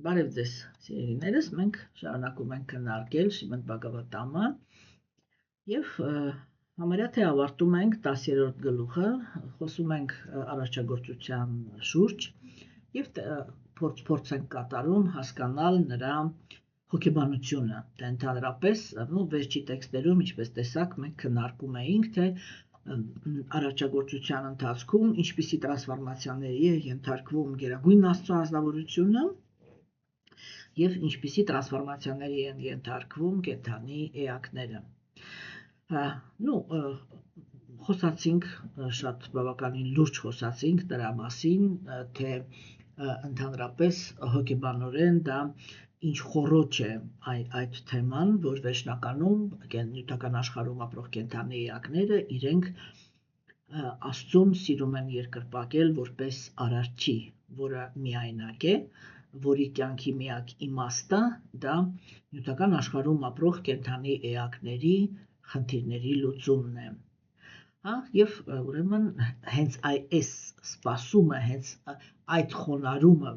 Բարև ձեզ, սիրելիներս, մենք շարունակում ենք քննարկել Շրիմադ Բհագավատամը եւ համարյա թե ավարտում ենք 10-րդ գլուխը, խոսում ենք արարչագործության շուրջ եւ փորձ ենք կատարում հասկանալ նրա հոգեբանությունը, թե ընդհանրապես վերջի տեքստերում, ինչպես տեսաք, մենք քննարկում էինք, թե արարչագործության ընթացքում ինչպիսի տրանսֆորմացիաների է ենթարկվում Գերագույն Աստծո ազնվորությունը եւ ինչպիսի տրանսֆորմացիաների են ենթարկվում կենդանի էակները։ Խոսացինք շատ բավականին լուրջ խոսացինք դրա մասին, թե ընդհանրապես հոգեբանորեն դա ինչ խոռոչ է այդ թեման, որ վերջնականում նյութական աշխարհում ապրող կենդանի էակները իրենք Աստծուն սիրում են երկրպագել որպես արարչի, որը միայնակ է, որի կյանքի միակ իմաստը դա նյութական աշխարհում ապրող կենդանի էակների խնդիրների լուծումն է։ Եվ ուրեմն հենց այս սպասումը, հենց այդ խոնարհումը,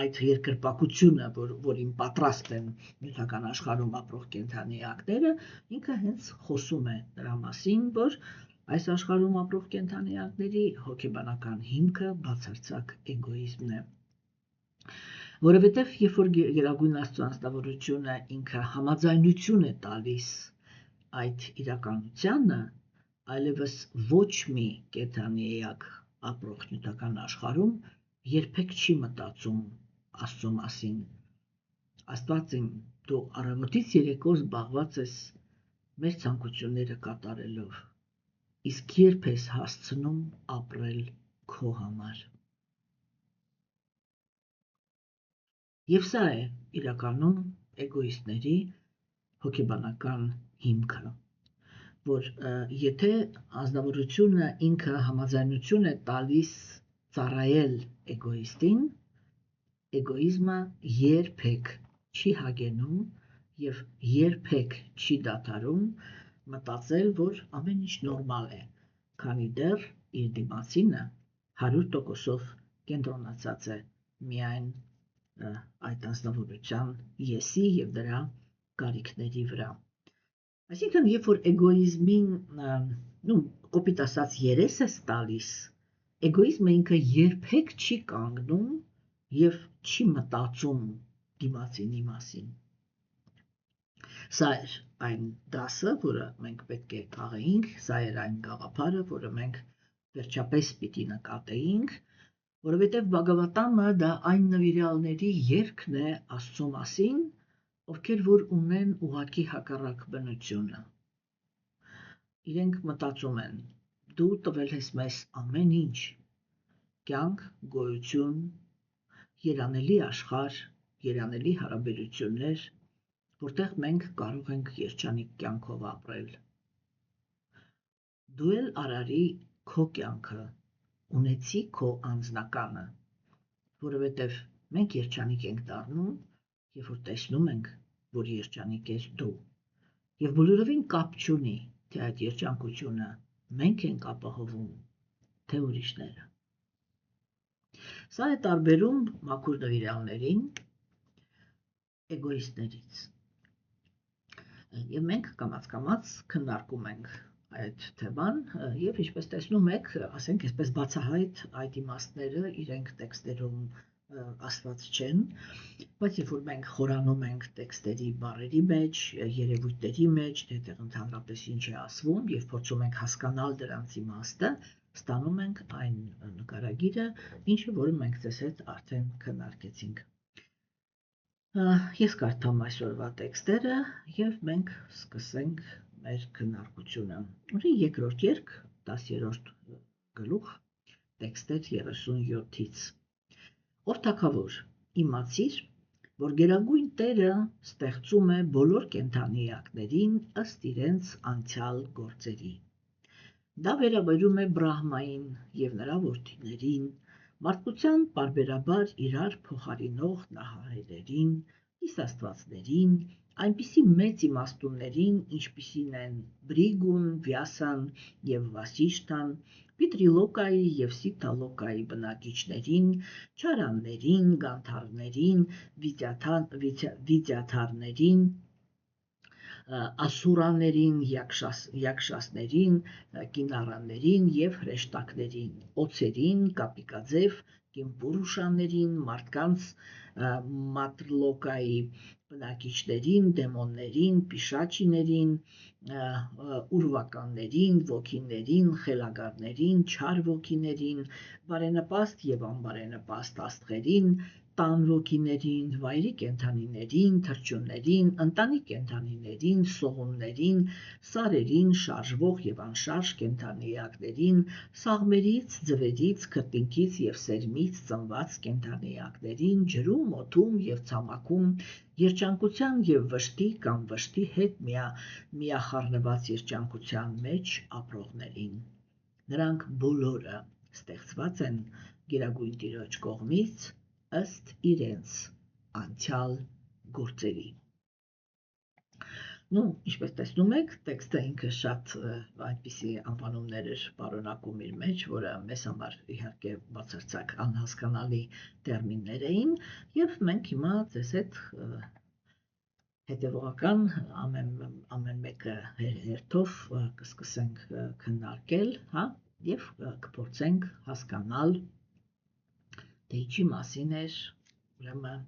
այդ երկրպագությունը, որին պատրաստ են նյութական աշխարհում ապրող կենդանի էակները, ինքը հենց խոսում է դրա մասին, որ այս աշխարհում ապրող կենդանի էակների հոգեբանական հիմքը բացարձակ էգոիզմն է։ Որովհետև երբ որ Գերագույն Աստծո անձնավորությունը ինքը համաձայնություն է տալիս այդ իրականությանը, այլևս ոչ մի կենդանի էակ ապրող նյութական աշխարհում երբեք չի մտածում Աստծո մասին։ Աստված իմ, դու առավոտից երեկո զբաղված ես մեր ցանկությունները կատարելով, իսկ երբ ես հասցնում ապրել քո համար։ Եվ սա է իրականում էգոիստների հոգեբանական հիմքը, որ եթե անձնավորությունը ինքը համաձայնություն է տալիս ծառայել էգոիստին, էգոիզմը երբեք չի հագենում եւ երբեք չի դադարում մտածել, որ ամեն ինչ նորմալ է, քանի դեռ իր դիմացինը 100%-ով կենտրոնացած է միայն այդ անձնավորության եսի եւ դրա կարիքների վրա։ Այսինքն, երբ որ էգոիզմին, կոպիտ ասած, երես ես տալիս, էգոիզմը ինքը երբեք չի կանգնում եւ չի մտածում դիմացինի մասին։ Սա էր այն դասը, որը մենք պետք է քաղեինք, սա էր այն գաղափարը, որը մենք վերջապես պիտի նկատեինք, որովհետև Բհագավատամը դա այն նվիրյալների երգն է Աստծո մասին, ովքեր որ ունեն ուղղակի հակառակ բնությունը։ Իրենք մտածում են, դու տվել ես մեզ ամեն ինչ, կյանք, գոյություն, երանելի աշխարհ, երանելի հարաբերություններ, որտեղ մենք կարող ենք երջանիկ կյանքով ապրել։ Դու էլ արարի քո կյանքը, ունեցի քո անձնականը, որովհետև մենք երջանիկ ենք դառնում, երբ որ տեսնում ենք, որ երջանիկ ես դու, եւ բոլորովին կապ չունի, թե այդ երջանկությունը մենք ենք ապահովում, թե ուրիշները։ Սա է տարբերում մաքուր նվիրյալներին էգոիստներից։ Եվ մենք կամաց-կամաց քննարկում ենք այդ թեման եւ ինչպես տեսնում եք, ասենք այսպես բացահայտ այդ իմաստները իրենք տեքստերում ասված չեն, բայց երբ որ մենք խորանում ենք տեքստերի բառերի մեջ, երևույթների մեջ, թե այդտեղ ընդհանրապես ինչ է ասվում եւ փորձում ենք հասկանալ դրանց իմաստը, ստանում ենք այն նկարագիրը, ինչը որը մենք ձեզ հետ արդեն քննարկեցինք։ Ես կարդամ այսօրվա տեքստերը եւ մենք սկսենք մեր քննարկությունը։ Ուրեմն երկրորդ երգ, 10-րդ գլուխ, տեքստեր 37-ից։ Ով թագավոր, իմացիր, որ Գերագույն Տերը ստեղծում է բոլոր կենդանի էակներին ըստ իրենց անցյալ գործերի։ Դա վերաբերում է Բրահմային եւ նրա որդիներին, մարդկության պարբերաբար իրար փոխարինող նահարերին, իսկ աստվածներին, այնպիսի մեծ իմաստուններին, ինչպիսին են Բրիգուն, Վյասան և Վասիշթան, Պիտրիլոկայի և Սիթալոկայի բնակիչներին, չարաններին, գանթարներին, վիդյաթարներին, ասուրաներին, յակշասներին, կինարաններին և հրեշտակներին, օձերին, կապիկաձև, կիմպուրուշաներին, մարդկանց Մատրլոկայի բնակիչներին, դեմոններին, պիշաչիներին, ուրվականներին, ոգիներին, խելագարներին, չար ոգիներին, բարենպաստ և անբարենպաստ աստղերին, տան ոգիներին, վայրի կենդանիներին, թռչուններին, ընտանի կենդանիներին, սողուններին, սարերին, շարժվող և անշարժ կենդանիակներին, սաղմերից, ձվերից, քրտինքից և սերմից ծնված կենդանիակներին, ջրում, օդում և ցամաքում, երջանկության և վշտի կամ վշտի հետ միախառնված երջանկության մեջ ապրողներին։ Նրանք բոլորը ստեղծված են Գերագույն Տիրոջ կողմից ըստ իրենց անցյալ գործերի։ Ինչպես տեսնում եք, տեքստը ինքը շատ այնպիսի անվանումներ էր պարունակում իր մեջ, որը մեզ համար իհարկե բացարձակ անհասկանալի տերմիններ էին, եւ մենք հիմա ձեզ հետ հետևողական ամեն մեկը հերթով կսկսենք քննարկել, եւ կփորձենք հասկանալ, թե ինչի մասին էր ուրեմն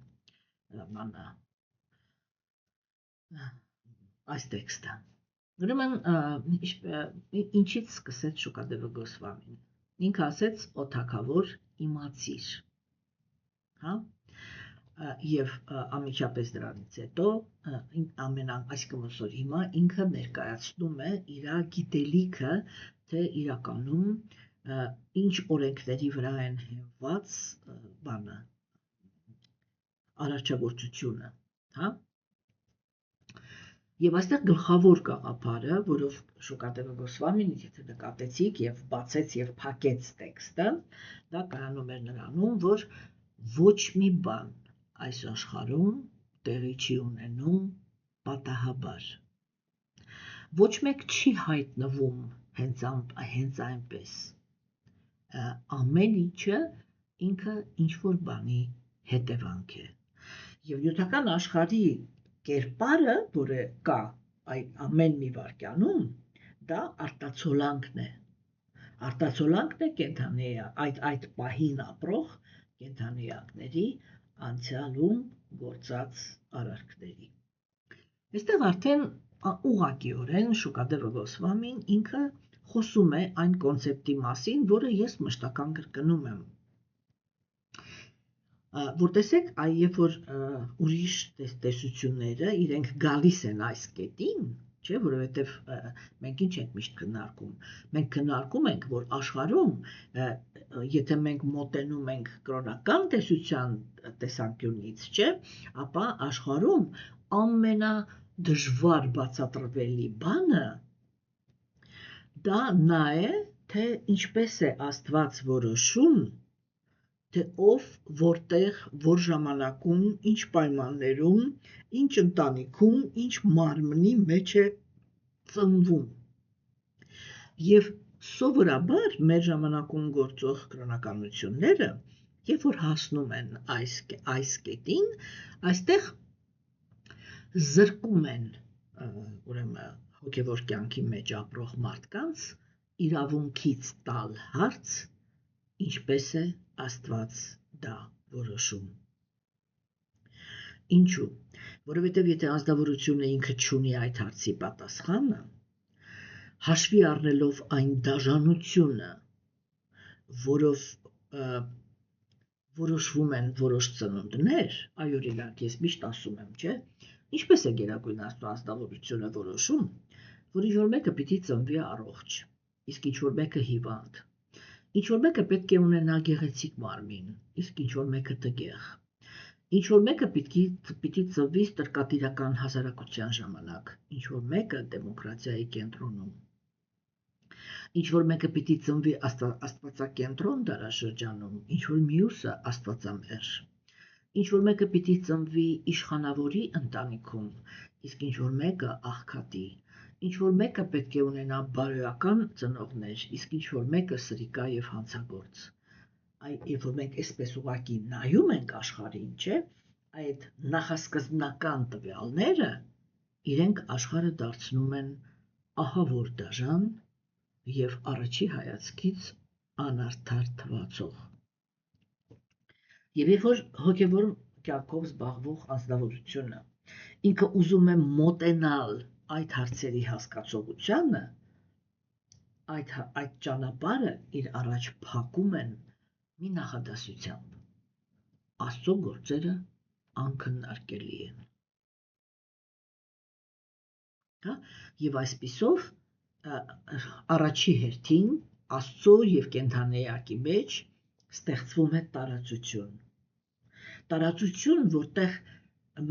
այս տեքստը։ Ուրեմն ինչից սկսեց Շուկադևը Գոսվամին։ Ինքը ասեց օթաքավոր իմացիր, եւ անմիջապես դրանից հետո այսինքն որ հիմա ինքը ներկայացնում է իր գիտելիքը, թե իրականում ինչ օրենքների վրա են հիմնված արարչագործությունը, Եվ այստեղ գլխավոր գաղափարը, որով Շուկադևը Գոսվամին, եթե նկատեցիք եւ բացեց եւ փակեց տեքստը, դա կայանում էր նրանում, որ ոչ մի բան այս աշխարհում տեղի չի ունենում պատահաբար։ Ոչ մեկ չի հայտնվում հենց այնպես։ Ամեն ինչը ինքը ինչ-որ բանի հետևանք է։ Եվ նյութական աշխարհի կերպարը, որը կա ամեն մի վայրկյանում, դա արտացոլանքն է։ Արտացոլանքն է կենդանի այդ պահին ապրող կենդանիակների անցյալում գործած արարքների։ Այստեղ արդեն ուղղակիորեն Շուկադևը Գոսվամին ինքը խոսում է այն կոնցեպտի մասին, որը ես մշտական կրկնում եմ։ Որ տեսեք, երբ որ ուրիշ տեսությունները իրենք գալիս են այս կետին, չէ, որովհետև մենք ինչ ենք միշտ քննարկում։ Մենք քննարկում ենք, որ աշխարհում, եթե մենք մոտենում ենք կրոնական տեսության տեսանկյունից, չէ, ապա աշխարհում ամենադժվար բացատրվելի բանը դա նա է, թե ինչպես է Աստված որոշում, թե ով, որտեղ, որ ժամանակում, ինչ պայմաններում, ինչ ընտանիքում, ինչ մարմնի մեջ է ծնվում։ Եվ սովորաբար մեր ժամանակում գործող կրոնականությունները, երբ որ հասնում են այս կետին, այստեղ զրկում են ուրեմն հոգևոր կյանքի մեջ ապրող մարդկանց իրավունքից տալ հարց, ինչպես է Աստված դա որոշում։ Ինչու՞։ Որովհետև եթե ազնվորությունը ինքը չունի այդ հարցի պատասխանը, հաշվի առնելով այն դաժանությունը, որով որոշվում են որոշ ծնունդներ, օրինակ ես միշտ ասում եմ, չէ, ինչպես է Գերագույն Աստծո ազնվորությունը որոշում, որ ինչ-որ մեկը պիտի ծնվի առողջ, իսկ ինչ-որ մեկը հիվանդ, ինչ-որ մեկը պետք է ունենա գեղեցիկ մարմին, իսկ ինչ-որ մեկը տգեղ, ինչ-որ մեկը պիտի ծնվի ստրկատիրական հասարակության ժամանակ, ինչ-որ մեկը դեմոկրատիայի կենտրոնում, ինչ-որ մեկը պիտի ծնվի աստվածակենտրոն դարաշրջանում, ինչ-որ մյուսը աստվածամերժ։ Ինչ որ մեկը պիտի ծնվի իշխանավորի ընտանիքում, իսկ ինչ որ մեկը աղքատի, ինչ որ մեկը պետք է ունենա բարոյական ծնողներ, իսկ ինչ որ մեկը սրիկա եւ հանցագործ։ Երբ որ մենք այսպես ուղղակի նայում ենք աշխարհին, չէ, այդ նախասկզբնական տվյալները իրենք աշխարհը դարձնում են ահավոր դաժան եւ առաջի հայացքից անարդար թվացող։ Եվ երբ որ հոգևոր կյանքով զբաղվող անձնավորությունը ինքը ուզում է մոտենալ այդ հարցերի հասկացողությանը, այդ ճանապարհը իր առաջ փակում են մի նախադասությամբ. Աստծո գործերը անքննարկելի են։ Հա, եւ այսպիսով առաջի հերթին Աստծո եւ կենդանեակի մեջ ստեղծվում է տարածություն, որտեղ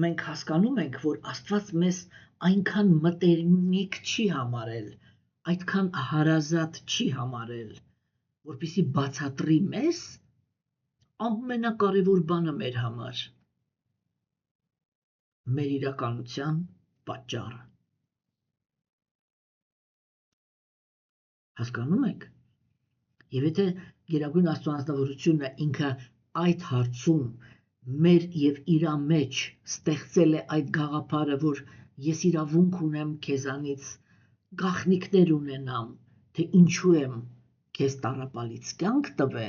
մենք հասկանում ենք, որ Աստված մեզ այնքան մտերմիկ չի համարել, այդքան հարազատ չի համարել, որպեսզի բացատրի մեզ ամենակարևոր բանը մեր համար՝ մեր իրականության պատճառը։ Հասկանում եք։ Եվ եթե Գերագույն Աստծո անձնավորությունը ինքը այդ հարցում մեր եւ իրա մեջ ստեղծել է այդ գաղափարը, որ ես իրավունք ունեմ քեզանից գաղտնիքներ ունենամ, թե ինչու եմ քեզ տառապալից կյանք տվե,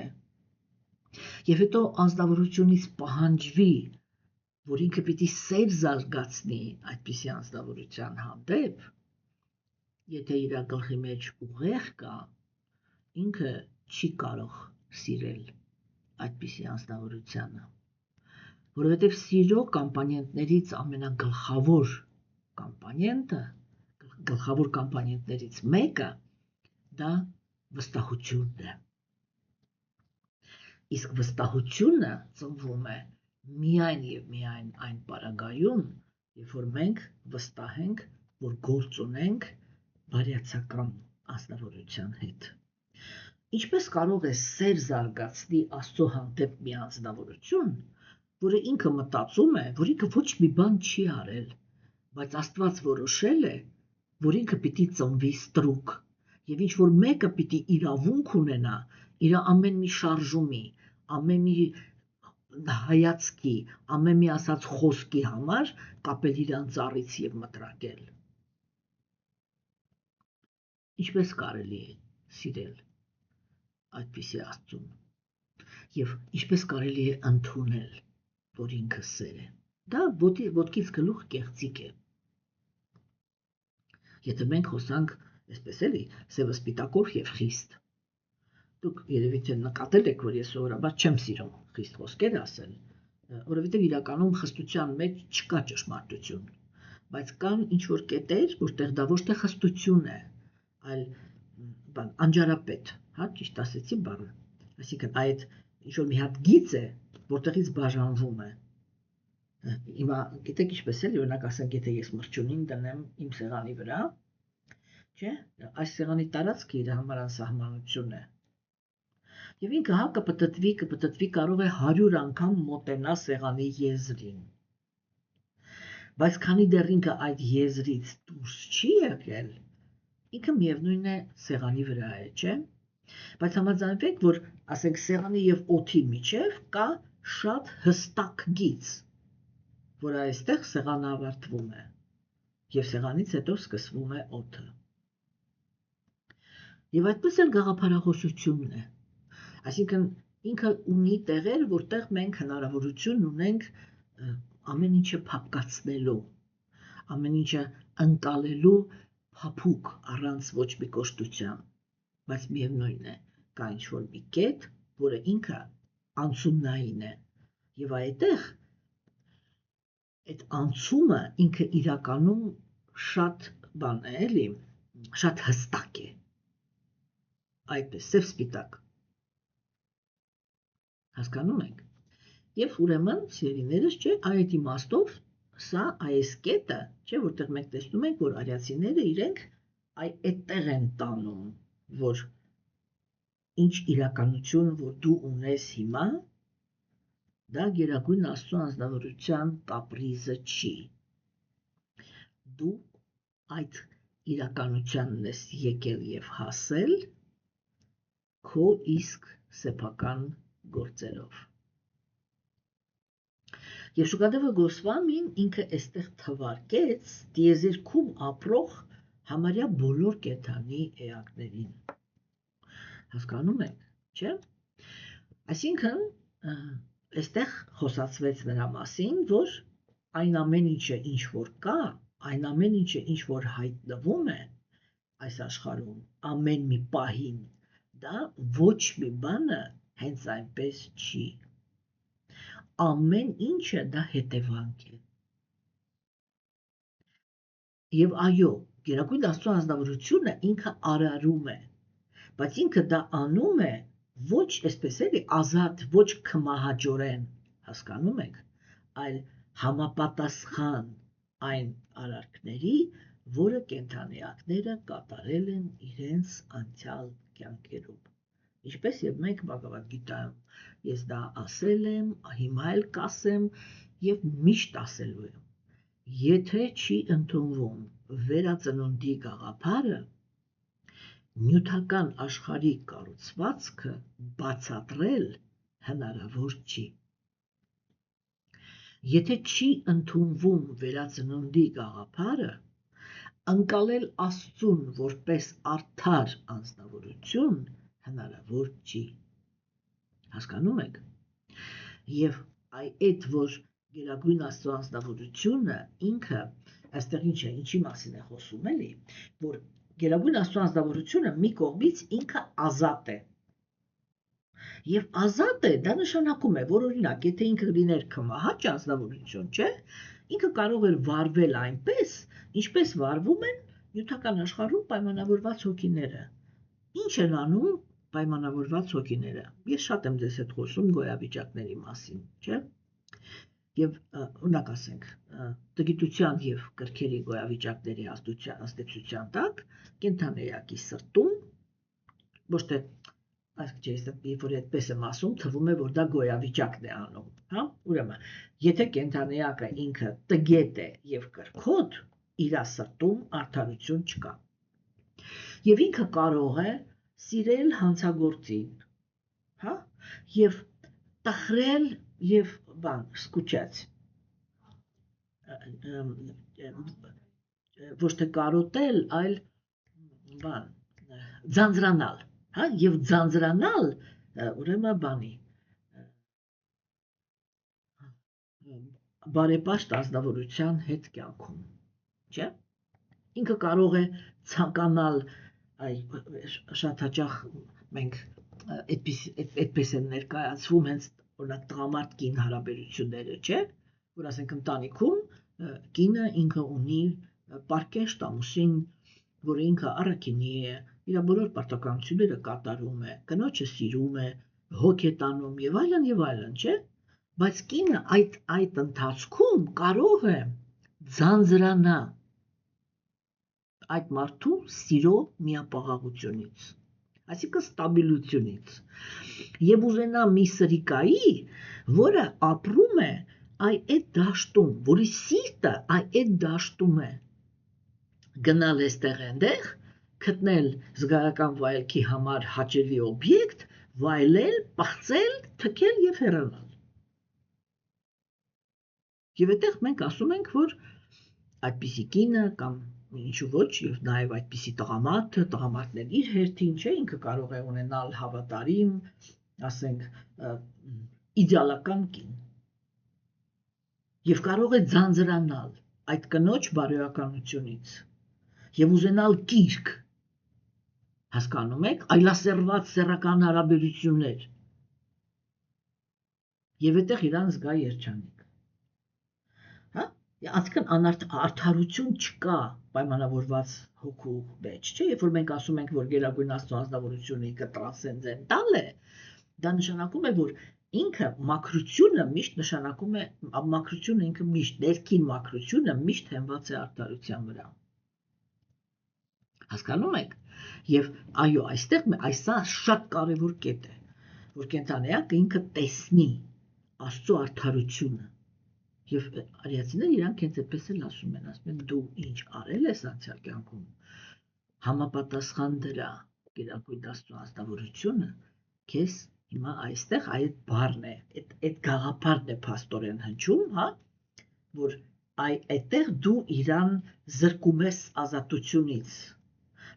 եւ հետո անձնավորությունից պահանջվի, որ ինքը պիտի սեր զարգացնի այդպիսի անձնավորության հանդեպ, եթե իր գլխի մեջ ուղեղ կա, ինքը չի կարող սիրել այդպիսի անձնավորությանը, որովհետև սիրո կոմպոնենտներից ամենագլխավոր կոմպոնենտներից մեկը դա վստահությունն է։ Իսկ վստահությունը ծնվում է միայն եւ միայն այն պարագայում, երբ որ մենք վստահ ենք, որ գործ ունենք բարյացակամ անձնավորության հետ։ Ինչպես կարող է սեր զարգացնի Աստծո հանդեպ մի անձնավորություն, որը ինքը մտածում է, որ ինքը ոչ մի բան չի արել, բայց Աստված որոշել է, որ ինքը պիտի ծնվի ստրուկ, եւ ինչ որ մեկը պիտի իրավունք ունենա իր ամեն մի շարժումի, ամեն մի հայացքի, ամեն մի ասած խոսքի համար կապել իրան ծառից եւ մտրակել։ Ինչպես կարելի է սիրել այդպիսի Աստծուն եւ ինչպես կարելի է ընդունել, որ ինքը սեր է։ Դա ոտքից գլուխ կեղծիք է։ Եթե մենք խոսանք, այսպես էլի, սևը սպիտակով եւ խիստ։ Դուք երևի թե նկատել եք, որ ես սովորաբար չեմ սիրում խիստ խոսքեր ասել, որովհետեւ իրականում խստության մեջ չկա ճշմարտություն, բայց կան ինչ որ կետեր, որտեղ դա ոչ թե խստություն է, այլ անջարապետ, հա, ճիշտ ասեցի բառը, այսինքն այդ ինչ որ մի հատ գիծ է, որտեղից բաժանվում է։ Հիմա գիտեք ինչպես է, օրինակ ասենք, եթե ես մրջյունին դնեմ իմ սեղանի վրա, չէ, այս սեղանի տարածքը իր համար անսահմանություն է։ Եվ ինքը հա կպտտվի, կարող է 100 անգամ մոտենա սեղանի եզրին։ Բայց քանի դեռ ինքը այդ եզրից դուրս չի եկել, ինքը միևնույն է սեղանի վրա է, չէ՞։ Բայց համաձայնվեք, որ ասենք սեղանի եւ օդի միջև կա շատ հստակ գիծ, որ այստեղ սեղանը ավարտվում է եւ սեղանից հետո սկսվում է օդը։ Եվ այդպես էլ գաղափարախոսությունն է։ Այսինքն ինքը ունի տեղեր, որտեղ մենք հնարավորություն ունենք ամեն ինչը փափկացնելու, ամեն ինչը ընկալելու փափուկ առանց ոչ մի կոշտության, բայց միևնույն է, կա ինչ-որ մի կետ, որը ինքը անցումնային է, եւ այդտեղ այդ անցումը ինքը իրականում շատ բան է, էլի, շատ հստակ է, այդպես սև սպիտակ, հասկանում եք, եւ ուրեմն սիրելիներս, չէ, այդ իմաստով սա այս կետը, չէ, որտեղ մենք տեսնում ենք, որ արիացիները իրենք այդտեղ են տանում, որ ինչ իրականություն, որ դու ունես հիմա, դա գերագույն Աստծո անձնավորության կապրիզը չի։ Դու այդ իրականությանն ես եկել եւ հասել քո իսկ սեփական գործերով։ Եվ Շուկադևը Գոսվամին ինքը այստեղ թվարկեց տիեզերքում ապրող համարյա բոլոր կենդանի էակներին։ Հասկանում եք, չէ՞։ Այսինքն, այստեղ խոսացվեց նրա մասին, որ այն ամեն ինչը ինչ որ կա, այն ամեն ինչը ինչ որ հայտնվում է այս աշխարհում, ամեն մի պահին, դա ոչ մի բանը հենց այնպես չի։ Ամեն ինչը դա հետևանք է։ Եվ այո, գերագույն Աստծո անձնավորությունը ինքը արարում է, բայց ինքը դա անում է ոչ այսպես էլի ազատ, ոչ քմահաճորեն, հասկանում եք, այլ համապատասխան այն արարքների, որը կենդանիակները կատարել են իրենց անցյալ կյանքերում։ Ինչպես եւ մենք Բաղավադ Գիտայում, ես դա ասել եմ, հիմա էլ կասեմ եւ միշտ ասելու եմ։ Եթե չի ընդունվում վերածնունդի գաղափարը, նյութական աշխարհի կառուցվածքը բացատրել հնարավոր չի։ Եթե չի ընդունվում վերածնունդի գաղափարը, ընկալել Աստծուն որպես արդար անձնավորություն հնարավոր չի։ Հասկանում եք։ Եվ այդ որ գերագույն Աստծո անձնավորությունը ինքը այստեղ ինչ է, ինչի մասին է խոսում էլի, որ գերագույն Աստծո անձնավորությունը մի կողմից ինքը ազատ է։ Եվ ազատ է, դա նշանակում է, որ օրինակ, եթե ինքը լիներ քմահաճ անձնավորություն, չէ, ինքը կարող էր վարվել այնպես, ինչպես վարվում են նյութական աշխարհում պայմանավորված հոգիները։ Ինչ են անում պայմանավորված հոգիները։ Ես շատ եմ ձեզ հետ խոսում գոյավիճակների մասին, չէ։ Եվ օրինակ ասենք, տգիտության եւ կրքերի գոյավիճակների ազդեցության տակ կենդանիակի սրտում ոչ թե երբ որ այդպես եմ ասում, թվում է, որ դա գոյավիճակն է անում, հա? Ուրեմն, եթե կենդանիակը ինքը տգետ է եւ կրքոտ, իր սրտում արդարություն չկա։ Եվ ինքը կարող է սիրել հանցագործին, հա? Եվ տխրել եւ սկուչած ոչ թե կարոտել, այլ ձանձրանալ, հա, եւ ձանձրանալ ուրեմն բանի բարեպաշտ անձնավորության հետ կյանքում, չէ՞։ Ինքը կարող է ցանկանալ, շատ հաճախ մենք այդպես են ներկայացվում հենց օրինակ տղամարդ կին հարաբերությունները, չէ՞, որ ասենք ընտանիքում կինը ինքը ունի պարկեշտ ամուսին, որ ինքը առաքինի է, իր բոլոր պարտականությունները կատարում է, կնոջը սիրում է, հոգ է տանում եւ այլն, չէ՞։ Բայց կինը այդ ընթացքում կարող է ձանձրանա այդ մարդու սիրո միապաղաղությունից, այսինքն ստաբիլությունից, եւ ուզենա մի սրիկայի, որը ապրում է այդ դաշտում, որի սիրտը այդ դաշտում է, գնալ էստեղ այնտեղ, գտնել զգայական վայելքի համար հաճելի օբյեկտ, վայելել, պղծել, թքել եւ հեռանալ։ Եվ այդտեղ մենք ասում ենք, որ այդպիսի կինը կամ ինչու ոչ, եւ նաեւ այդպիսի տղամարդներ իր հերթին, չէ, ինքը կարող է ունենալ հավատարիմ, ասենք, իդեալական կին։ Եվ կարող է ձանձրանալ այդ կնոջ բարոյականությունից եւ ուզենալ կիրք, հասկանում եք, այլասերված սեռական հարաբերություններ։ Եվ այդտեղ իրան զգա երջանիկ։ Հա? Այսինքն արդարություն չկա պայմանավորված հոգու մեջ, չէ՞, երբ որ մենք ասում ենք, որ գերագույն Աստծո անձնավորությունը ինքը տրանսցենդենտալ է, դա նշանակում է, որ ինքը մաքրությունը միշտ նշանակում է, մաքրությունը ինքը միշտ, ներքին մաքրությունը միշտ հենված է արդարության վրա։ Հասկանում եք։ Եվ այո, այստեղ այսա շատ կարևոր կետ է, որ կենդանիակը ինքը տեսնի Աստծո արդարությունը։ Եվ արիացիները իրանք հենց այդպես էլ ասում են դու ինչ արել ես անցյալ կյանքում, համապատասխան դրա Գերագույն Աստծո ազնվորությունը քեզ հիմա այստեղ այդ բառն է, այդ գաղափարն է փաստորեն հնչում, հա, որ այդտեղ դու իրան զրկում ես ազատությունից։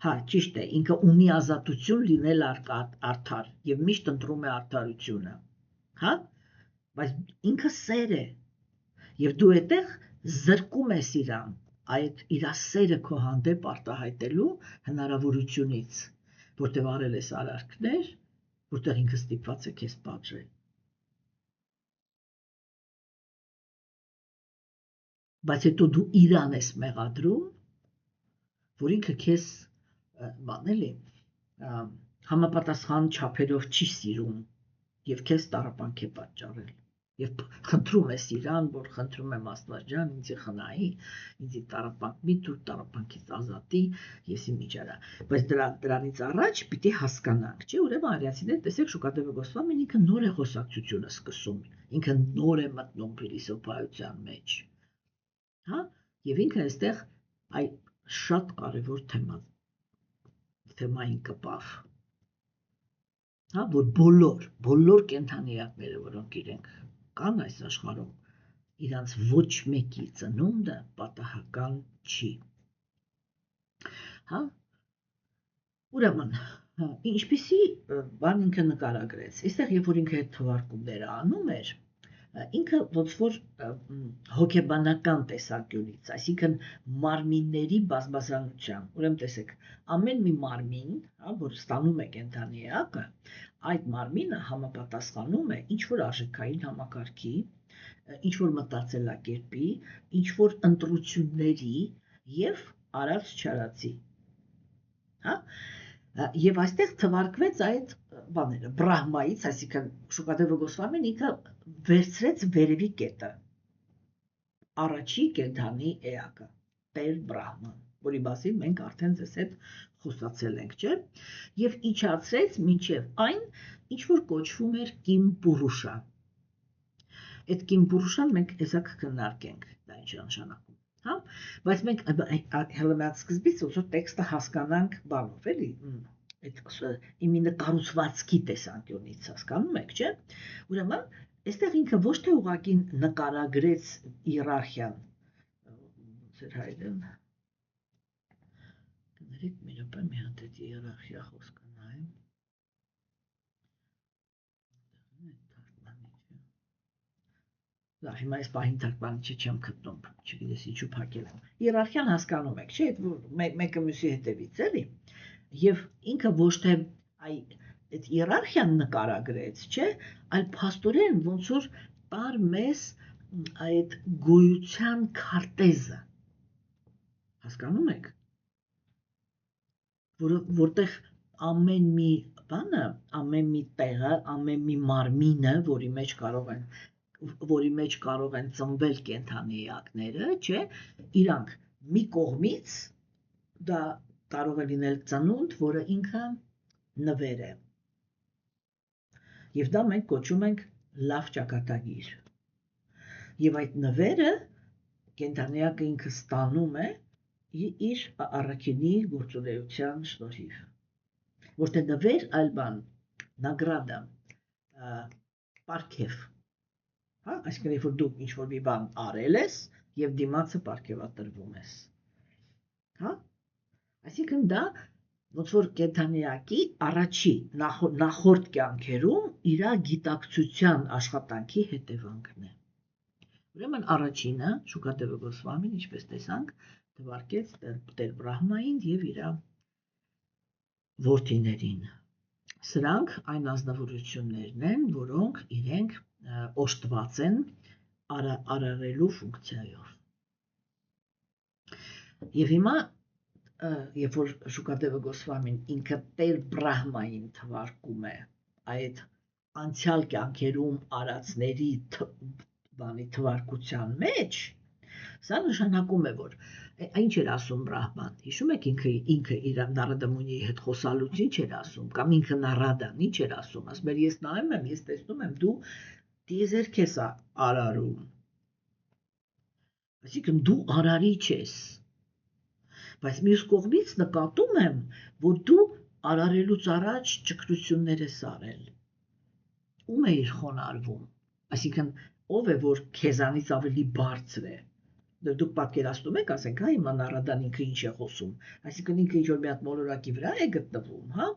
Հա, ճիշտ է, ինքը ունի ազատություն լինել արդար եւ միշտ ընտրում է արդարությունը, հա, բայց ինքը սեր է եւ դու այդտեղ զրկում ես իրան այդ իր սերը քո հանդեպ արտահայտելու հնարավորությունից, որտեղ արել ես արարքներ, որտեղ ինքը ստիպված է քեզ պատժել։ Բայց հետո դու իրան ես մեղադրում, որ ինքը քեզ բանել է համապատասխան չափերով չի սիրում եւ քեզ տառապանք է պատճառել եւ խնդրում ես իրան, որ խնդրում եմ Աստված ջան, ինձ խնայի, ինձ տառապանք մի դու տառապանքից ազատի, ես իմ իջարա։ Բայց դրանից առաջ պիտի հասկանանք, չէ՞, ուրեմն արիացիները տեսեք շուկադեվը գոսվամին ինքը նոր է խոսակցությունը սկսում, ինքը նոր է մտնում փիլիսոփայության մեջ։ Հա, եւ ինքը այստեղ այ շատ կարևոր թեմային կպավ։ Հա, որ բոլոր կենդանիակները, որոնք իրենք կան այս աշխարհում, իրանց ոչ մեկի ծնունդը պատահական չի։ Հա, ուրեմն, ինչպիսի բան ինքը նկարագրեց, այստեղ երբ որ ինքը այդ թվարկումները անում էր, ինքը ոնց որ հոգեբանական տեսանկյունից, այսինքն մարմինների բազմազանության, ուրեմն տեսեք, ամեն մի մարմին, հա, որ ստանում է կենդանի էակը, այդ մարմինը համապատասխանում է ինչ որ արժեքային համակարգի, ինչ որ մտածելակերպի, ինչ որ ընտրությունների եւ արած չարածի, հա, եւ այստեղ թվարկվեց այդ բաները բրահմայից, այսինքն շուկադեվը գոսվամին ինքը վերցրեց վերևի կետը, առաջի կենդանի էակը, Տեր Բրահման, որի մասին մենք արդեն ձեզ հետ խոսացել ենք, չէ՞, եւ իջացրեց մինչեւ այն, ինչ որ կոչվում էր Կիմ Պուրուշա։ Այդ Կիմ Պուրուշան մենք հեսա կքննարկենք, դա ինչ է նշանակում, հա, բայց մենք հենց սկզբից ոնց որ տեքստը հասկանանք բանով, էլի, այդ իմի նկարուցվածքի տեսանկյունից հասկանում եք, չէ՞։ Ուրեմն, այստեղ ինքը ոչ թե ուղղակի նկարագրեց իերարխիան, ձեր հայրեն կներեք մի րոպե մի հատ այդ իերարխիա խոսքը նայեմ։ Լավ, հիմա այս պահին թարգմանիչը չեմ գտնում, չգիտես ինչու փակել եմ։ Իերարխիան հասկանում եք, չէ՞, մեկը մյուսի հետևից, էլի։ Եվ ինքը ոչ թե այդ իերարխիան նկարագրեց, չէ, այլ փաստորեն ոնց որ տար մեզ այդ գոյության քարտեզը։ Հասկանում եք։ Որտեղ ամեն մի բանը, ամեն մի տեղը, ամեն մի մարմինը, որի մեջ կարող են ծնվել կենդանի էակները, չէ, իրանք մի կողմից դա կարող է լինել ծնունդ, որը ինքը նվեր է։ Եվ դա մենք կոչում ենք լավ ճակատագիր։ Եվ այդ նվերը կենդանիակը ինքը ստանում է իր առաքինի գործունեության շնորհիվ։ Ոչ թե նվեր, այլ բան, նագրադա, պարգև։ Հա, այսինքն երբ որ դու ինչ-որ մի բան արել ես եւ դիմացը պարգևատրվում ես։ Հա? Այսինքն դա ոնց որ կենդանիակի առաջի նախորդ կյանքերում իր գիտակցության աշխատանքի հետևանքն է։ Ուրեմն առաջինը շուկադեվը գոսվամին, ինչպես տեսանք, թվարկեց Տեր Բրահմային եւ իր որդիներին։ Սրանք այն ազնվորություններն են, որոնք իրենք օժտված են արարելու ֆունկցիայով։ Եվ հիմա, երբ որ շուկադեվը գոսվամին ինքը Տեր Բրահմային թվարկում է այդ անցյալ կյանքերում արածների թվարկության մեջ, սա նշանակում է, որ ինչ էր ասում Բրահման, հիշում եք ինքը իր Նարադա Մունիի հետ խոսալուց ինչ էր ասում, կամ ինքը Նարադան ինչ էր ասում, ասում էր ես նայում եմ, ես տեսնում եմ դու Տիեզերք ես արարում։ Այսինքն դու արարիչ ես։ Բայց մյուս կողմից նկատում եմ, որ դու արարելուց առաջ ճգնություններ ես արել։ Ում էիր խոնարհվում։ Այսինքն ով է, որ քեզանից ավելի բարձր է։ Դուք պատկերացնում եք, ասենք, հա, հիմա Նարադան ինքը ինչ է խոսում։ Այսինքն ինքը ինչ-որ մի հատ մոլորակի վրա է գտնվում, հա,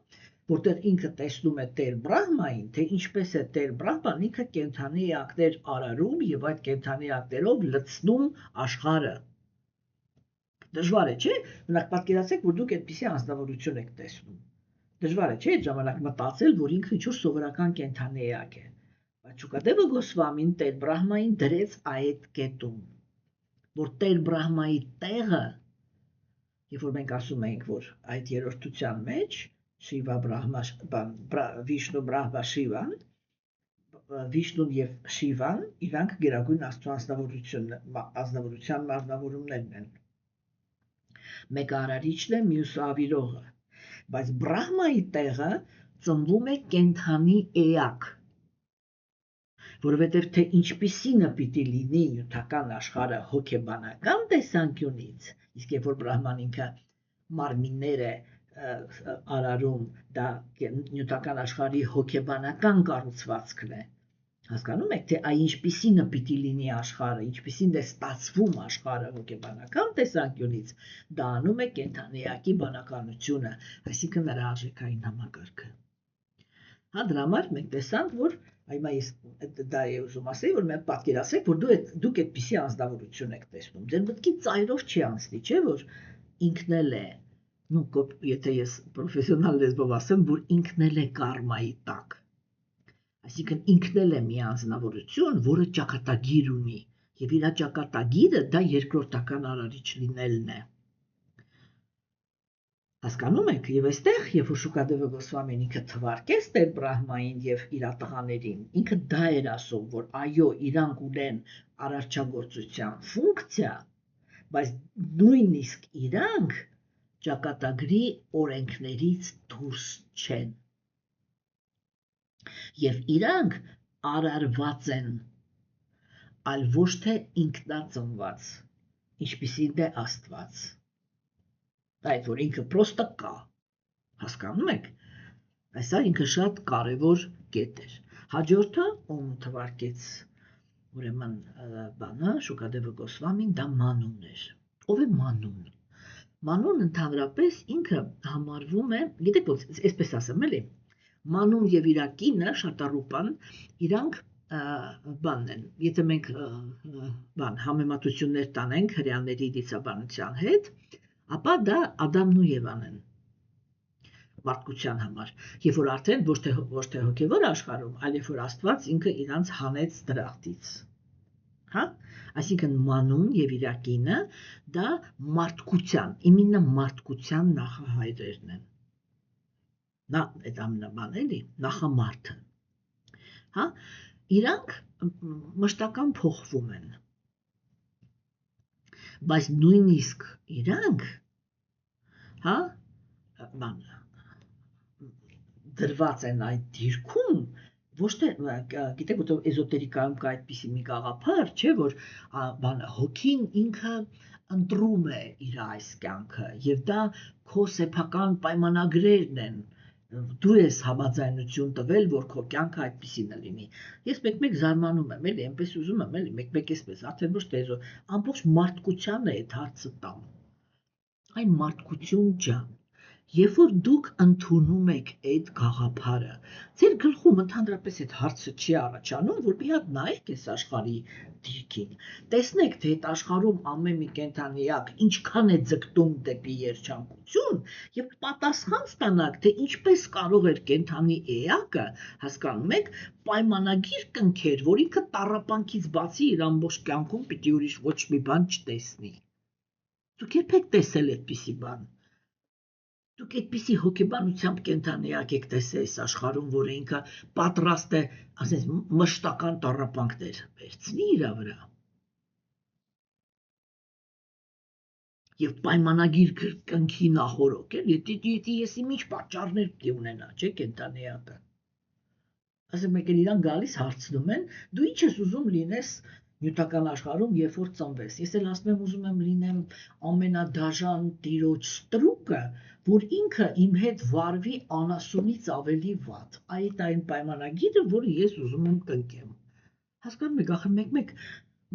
որտեղ ինքը տեսնում է Տեր Բրահմային, թե ինչպես է Տեր Բրահման ինքը կենդանի էակներ արարում եւ այդ կենդանի էակներով լցնում աշխարհը։ Դժվար է, չէ՞։ Մենակ պատկերացրեք, որ դուք այդպիսի անձնավորություն եք տեսնում։ Դժվար է, չէ՞, այդ ժամանակ մտածել, որ ինքը ինչ-որ սովորական կենդանի էակ է։ Բայց Շուկադևը Գոսվամին Տեր Բրահմային դրեց այդ կետում, որ Տեր Բրահմայի տեղը, երբ որ մենք ասում ենք, որ այդ երրորդության մեջ Շիվա Բրահմա Վիշնու Բրահմա Շիվան, Վիշնուն եւ Շիվան իրանք գերագույն ազնվորության մարմնավորումներն են։ Մեկը արարիչն է, մյուսը ավիրողը, բայց Բրահմայի տեղը ծնվում է կենդանի էակ, որովհետև թե ինչպիսինը պիտի լինի նյութական աշխարհը հոգեբանական տեսանկյունից, իսկ երբ որ Բրահման ինքը մարմիններ է արարում, դա նյութական աշխարհի հոգեբանական կառուցվածքն է։ Հասկանում եք, թե այ ինչպիսինը պիտի լինի աշխարհը, ինչպիսին է ստացվում աշխարհը հոգեբանական տեսանկյունից, դա անում է կենդանի էակի բանականությունը, այսինքն նրա արժեքային համակարգը։ Հա, դրա համար մենք տեսանք, որ այմա ես դա է ուզում ասել, որ մենք պատկերացրեք, որ դուք այդպիսի անձնավորություն եք տեսնում։ Ձեր մտքի ծայրով չի անցնի, չէ՞ որ ինքն էլ է, եթե ես պրոֆեսիոնալ լեզվով ասեմ, որ ինքն էլ է կարմայի տակ։ Այսինքն ինքն էլ է մի անձնավորություն, որը ճակատագիր ունի, եւ իր ճակատագիրը դա երկրորդական արարիչ լինելն է։ Հասկանում եք, եւ այստեղ, երբ որ Շուկադևը Գոսվամին ինքը թվարկեց Տեր Բրահմային եւ իր տղաներին, ինքը դա էր ասում, որ այո, իրանք ունեն արարչագործության ֆունկցիա, բայց նույնիսկ իրանք ճակատագրի օրենքներից դուրս չեն։ Եվ իրանք արարված են, այլ ոչ թե ինքնածնված, ինչպիսին է Աստված։ Այդ որ ինքը պրոստը կա, հասկանում եք, այսա ինքը շատ կարևոր կետ էր։ Հաջորդը, ում թվարկեց ուրեմն բանը, Շուկադևը Գոսվամին, դա Մանուն էր։ Ով է Մանուն։ Մանուն ընդհանրապես ինքը համարվում է, գիտեք ոնց, այսպես ասեմ, էլի, Մանուն եւ իր կինը Շատարուպան, իրանք բանն են, եթե մենք համեմատություններ տանենք հրեաների դիցաբանության հետ, ապա դա Ադամն ու Եվան են մարդկության համար, երբ որ արդեն ոչ թե հոգևոր աշխարհում, այլ երբ որ Աստված ինքը իրանց հանեց դրախտից։ Հա? Այսինքն Մանուն եւ իր կինը դա մարդկության, իմինը մարդկության նախահայրերն են։ Նա այդ ամենաբան էլի, նախամարդը։ Հա? Իրանք մշտական փոխվում են։ Բայց նույնիսկ իրանք, հա, դրված են այդ դիրքում, ոչ թե, գիտեք, որտեղ էզոտերիկայում կա այդպիսի մի գաղափար, չէ, որ հոգին ինքը ընտրում է իր այս կյանքը, եւ դա քո սեփական պայմանագրերն են, դու ես համաձայնություն տվել, որ քո կյանքը այդպիսին է լինի։ Ես մեկ-մեկ զարմանում եմ, էլի, այնպես ուզում եմ, էլի, մեկ-մեկ էսպես, արդեն ոչ թե ամբողջ մարդկությանը այդ հարցը տամ։ Այն մարդկություն ջան, երբ որ դուք ընդունում եք այդ գաղափարը, ձեր գլխում ընդհանրապես այդ հարցը չի առաջանում, որ մի հատ նայեք այս աշխարհի դիրքին, տեսնեք, թե այդ աշխարհում ամեն մի կենդանիակ ինչքան է ձգտում դեպի երջանկություն, եւ պատասխան ստանաք, թե ինչպես կարող էր կենդանի էակը, հասկանում եք, պայմանագիր կնքեր, որ ինքը տառապանքից բացի իր ամբողջ կյանքում պիտի ուրիշ ոչ մի բան չտեսնի։ Դուք երբեք տեսել այդպիսի բան։ Դուք այդպիսի հոգեբանությամբ կենդանիակ եք տեսել այս աշխարհում, որը ինքը պատրաստ է, ասես, մշտական տառապանքներ վերցնի իր վրա։ Եվ պայմանագիր կնքի նախորոք, էլի, ես ինչ պատճառներ պիտի ունենա, չէ, կենդանիակը։ ասենք մեկն իրան գալիս հարցնում են, դու ինչ ես ուզում լինես նյութական աշխարհում, երբ որ ծնվես։ Ես էլ ասում եմ ուզում եմ լինեմ ամենադաժան տիրոջ ստրուկը, որ ինքը իմ հետ վարվի անասունից ավելի վատ։ Այդ այն պայմանագիրը, որը ես ուզում եմ կնքեմ։ Հասկանում եք, ախր մեկ-մեկ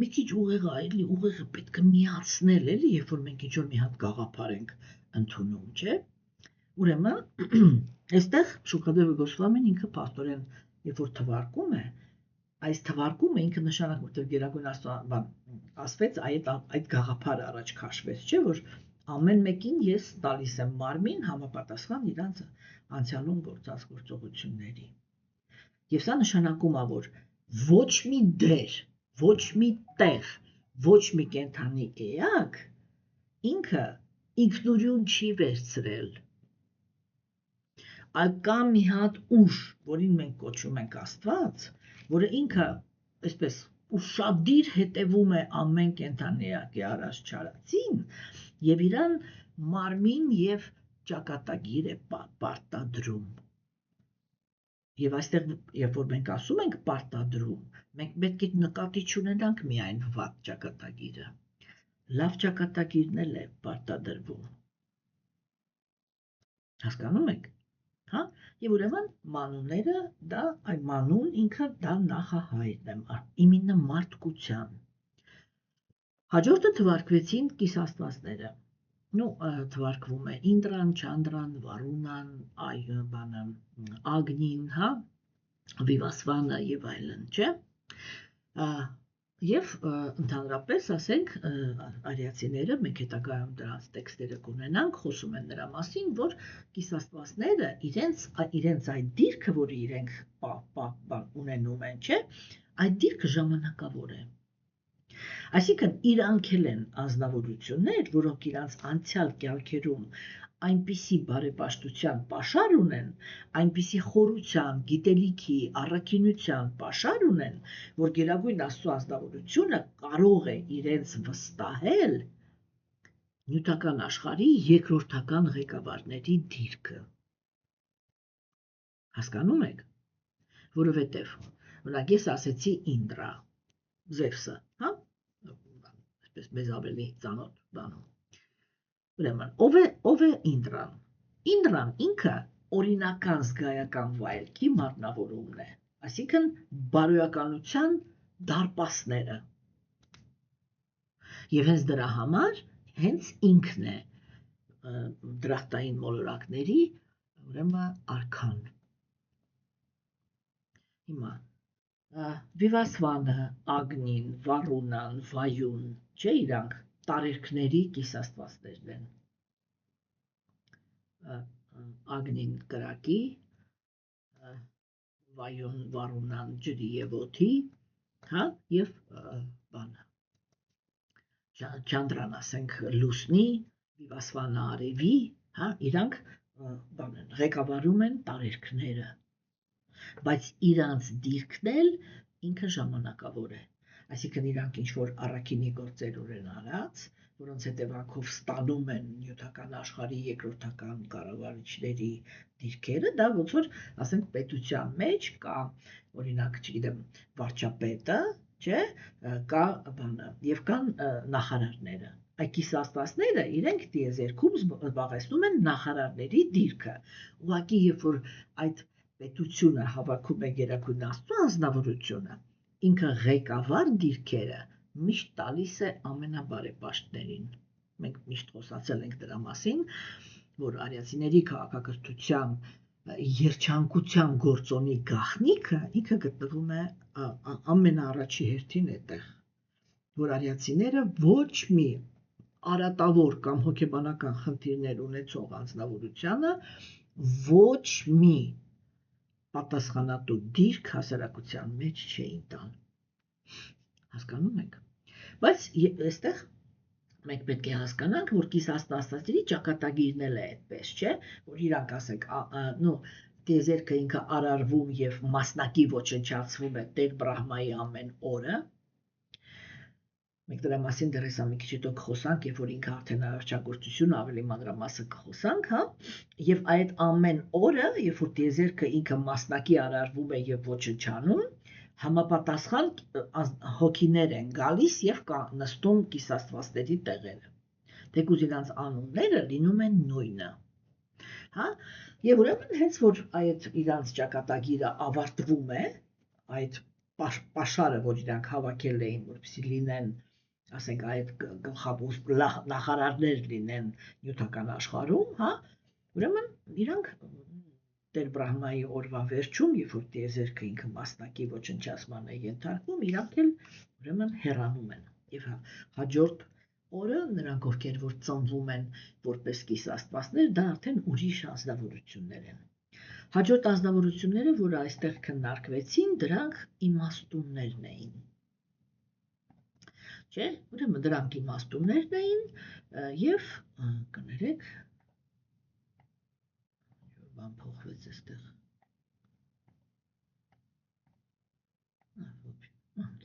մի քիչ ուղեղը այլի ուղեղը պետք է միացնել էլի, երբ որ մենք ինչ-որ մի հատ գաղափար ենք ընդունում, չէ՞։ Ուրեմն, այստեղ Շուկադևը Գոսվամին ինքը փաստորեն, երբ որ թվարկում է, այս թվարկումը ինքը նշանակում, որտեղ Գերագույն Աստված ասվեց, այդ գաղափարը առաջ քաշվեց, չէ՞ որ ամեն մեկին ես տալիս եմ մարմին համապատասխան իրանց անցյալում գործած գործողությունների։ Եվ սա նշանակում է, որ ոչ մի դեր, ոչ մի տեղ, ոչ մի կենդանի էակ ինքը ինքնուրույն չի վերցրել։ Այլ կա մի հատ ուժ, որին մենք կոչում ենք Աստված, որը ինքը այսպես ուշադիր հետևում է ամեն կենդանի էակի արած չարածին եւ իրան մարմին եւ ճակատագիր է պարտադրում։ Եվ այստեղ, երբ որ մենք ասում ենք պարտադրում, մենք պետք է նկատի չունենանք միայն վատ ճակատագիրը, լավ ճակատագիրն էլ է պարտադրվում։ Հասկանում եք, հա? Եվ ուրեմն մանուները դա այն մանուն ինքը դա նախահայրն է, իմինը մարդկության։ Հաջորդը թվարկվեցին կիսաստվածները։ Թվարկվում է Ինդրան, Չանդրան, Վարունան, Ագնին, հա, Վիվասվանը եւ այլն, չէ՞։ Եվ ընդհանրապես ասենք արիացիները, մենք հետագայում դրանց տեքստերը կունենանք, խոսում են նրա մասին, որ կիսաստվածները իրենց այդ դիրքը, որը իրենք ունենում են, չէ՞, այդ դիրքը ժամանակավոր է։ Այսինքն իրանք են անձնավորություններ, որոնք իրանց անցյալ կյանքերում այնպիսի բարեպաշտության պաշար ունեն, այնպիսի խորության, գիտելիքի, առաքինության պաշար ունեն, որ Գերագույն Աստծո անձնավորությունը կարող է իրենց վստահել նյութական աշխարհի երկրորդական ղեկավարների դիրքը։ Հասկանում եք, որովհետև օրինակ ես ասեցի Ինդրա, Զևսը, հա, այսպես մեզ ավելի ծանոթ բանում։ Ուրեմն, ով է Ինդրան։ Ինդրան ինքը օրինական զգայական վայելքի մարմնավորումն է, այսինքն բարոյականության դարպասները։ Եվ հենց դրա համար հենց ինքն է դրախտային մոլորակների ուրեմն արքան։ Հիմա Վիվասվանը, Ագնին, Վարունան, Վայուն, չէ՞ իրանք տարերքների կիսաստվածներն են։ Ագնին կրակի, Վայուն, Վարունան ջրի եւ օդի, հա, եւ բանը։ Չանդրան ասենք լուսնի, Վիվասվանը արևի, հա, իրանք բան են, ղեկավարում են տարերքները։ Բայց իրանց դիրքն էլ ինքը ժամանակավոր է, այսինքն իրանք ինչ-որ առաքինի գործեր ունեն արած, որոնց հետևանքով ստանում են նյութական աշխարհի երկրորդական կառավարիչների դիրքերը, դա ոնց որ ասենք պետության մեջ կա, օրինակ, չգիտեմ, վարչապետը, չէ, կա բանը, եւ կան նախարարները։ Այդ կիսաստվածները իրենք դիեզերքում զբաղեցնում են նախարարների դիրքը։ Ուղղակի երբ որ այդ պետությունը հավաքում է Գերագույն Աստծո անձնավորությունը, ինքը ղեկավար դիրքերը միշտ տալիս է ամենաբարեպաշտներին։ Մենք միշտ խոսացել ենք դրա մասին, որ արիացիների քաղաքակրթության երջանկության գործոնի գաղտնիքը ինքը գտնվում է ամենաառաջի հերթին այդտեղ, որ արիացիները ոչ մի արատավոր կամ հոգեբանական խնդիրներ ունեցող անձնավորությանը ոչ մի պատասխանատու դիրք հասարակության մեջ չէին տան։ Հասկանում եք։ Բայց այստեղ մենք պետք է հասկանանք, որ կիսաստվածների ճակատագիրն էլ է այդպես, չէ, որ իրանք ասենք, տիեզերքը ինքը արարվում եւ մասնակի ոչնչացվում է Տեր Բրահմայի ամեն օրը։ Մենք դրա մասին դեռ հեսա մի քիչ հետո կխոսանք, երբ որ ինքը արդեն արարչագործություն ավելի մանրամասն կխոսանք, հա, եւ այդ ամեն օրը, երբ որ տիեզերքը ինքը մասնակի արարվում է եւ ոչնչանում, համապատասխան հոգիներ են գալիս եւ նստում կիսաստվածների տեղերը։ Թեկուզ իրանց անունները լինում են նույնը, հա, եւ ուրեմն հենց որ այդ իրանց ճակատագիրը ավարտվում է, այդ պաշարը, որ իրանք հավաքել էին, որպեսզի լինեն, ասենք այդ գլխավոր նախարարներ լինեն նյութական աշխարհում, հա, ուրեմն իրանք Տեր Բրահմայի օրվա վերջում, երբ որ տիեզերքը ինքը մասնակի ոչնչացման է ենթարկվում, իրանք էլ ուրեմն հեռանում են եւ հաջորդ օրը նրանք ովքեր որ ծնվում են որպես կիսաստվածներ, դա արդեն ուրիշ ազնվորություններ են։ Հաջորդ ազնվորությունները, որ այստեղ քննարկվեցին, դրանք իմաստուններն էին։ Չէ, ուրեմն դրանք իմաստուններն էին եւ կներեք բան փոխվեց այստեղ։ Լավ,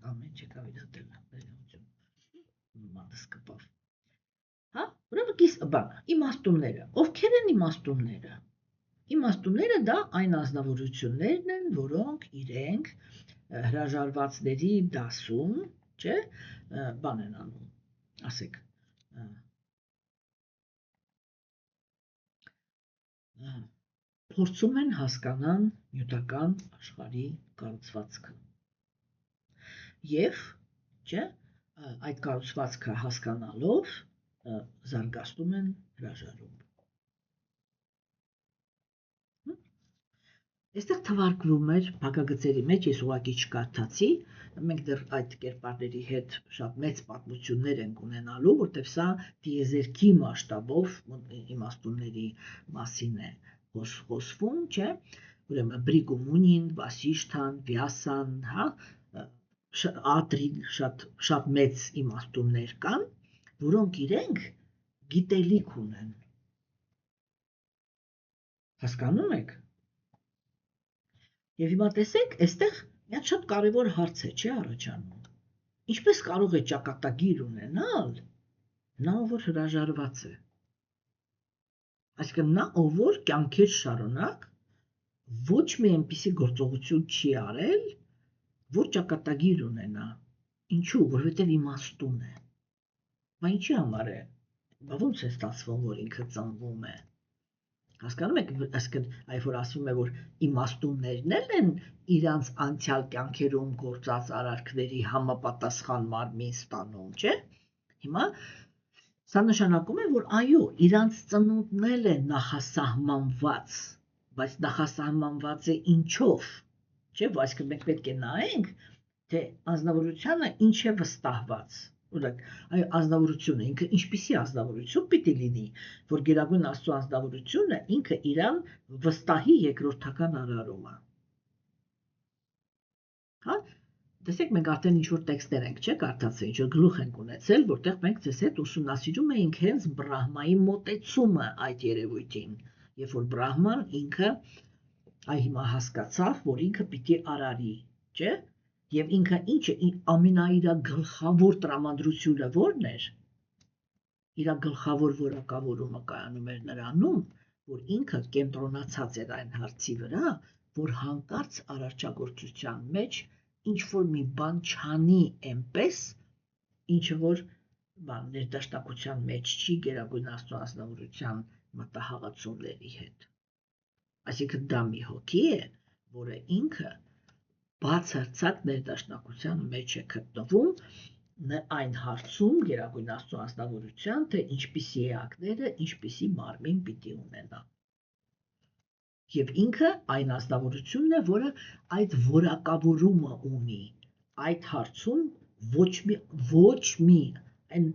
ամեն չեկավ իր դերն վերջում։ Մատս կպավ։ Հա, ուրեմն բան, իմաստունները, ովքեր են իմաստունները։ Իմաստունները դա այն ազնվորություններն են, որոնք իրենք հրաժարվածների դասում, չէ, բան են անում, ասեք, փորձում են հասկանան նյութական աշխարհի կառուցվածքը եւ, չէ, այդ կառուցվածքը հասկանալով զարգացնում են հրաժարում։ Այստեղ թվարկվում էր փակագծերի մեջ, ես ուղղակի չկարդացի, մենք դեռ այդ կերպարների հետ շատ մեծ պատմություններ ենք ունենալու, որտեղ սա տիեզերքի մասշտաբով իմաստունների մասին է խոսվում, չէ, ուրեմն Բրիգումունին, Վասիշթան, Վյասան, հա, Ատրին, շատ մեծ իմաստուններ կան, որոնք իրենք գիտելիք ունեն։ Հասկանում եք։ Եվ հիմա տեսեք, այստեղ մի շատ կարևոր հարց է, չէ, առաջանում։ Ինչպես կարող է ճակատագիր ունենալ նա, ով որ հրաժարված է։ Այսինքն նա, ով որ կյանքեր շարունակ ոչ մի այնպիսի գործողություն չի արել, որ ճակատագիր ունենա։ Ինչու՞, որովհետև իմաստուն է։ Բա ինչի համար է։ Բա ո՞նց է ստացվում, որ ինքը ծնվում է։ Հասկանում եք, այսինքն այ որ ասվում է, որ իմաստուններն են իրանց անցյալ կյանքերում գործած արարքների համապատասխան մարմին ստանում, չէ։ Հիմա սա նշանակում է, որ այո, իրանց ծնունդն էլ է նախասահմանված, բայց նախասահմանված է ինչով, չէ, այսինքն մենք պետք է նայենք, թե անձնավորությունը ինչ է վստահված։ Օրինակ, այ ազնվորությունը ինքը ինչպիսի ազնվորություն պիտի լինի, որ Գերագույն Աստծո ազնվորությունը ինքը իրան վստահի երկրորդական արարումը։ Հա, տեսեք, մենք արդեն ինչ-որ տեքստեր ենք, չէ, կարդացել, ինչ-որ գլուխ ենք ունեցել, որտեղ մենք ձեզ հետ ուսումնասիրում էինք հենց Բրահմայի մոտեցումը այդ երևույթին, երբ որ Բրահման ինքը այ հիմա հասկացավ, որ ինքը պիտի արարի, չէ։ Եվ ինքը ինչը ամենաիրա գլխավոր տրամադրությունը ո՞րն էր։ Իրա գլխավոր որակավորումը կայանում էր նրանում, որ ինքը կենտրոնացած էր այն հարցի վրա, որ հանկարծ արարչագործության մեջ ինչ որ մի բան չանի այնպես, ինչը որ ներդաշնակության մեջ չի Գերագույն Աստծո ազնվորության մտահղացումների հետ։ Այսինքն դա մի հոգի է, որը ինքը բացարձակ ներդաշնակության մեջ է գտնվում այն հարցում Գերագույն Աստծո ազնվորության, թե ինչպիսի էակները, ինչպիսի մարմին պիտի ունենա։ Եվ ինքը այն ազնվորությունն է, որը այդ որակավորումը ունի։ Այդ հարցում ոչ մի այն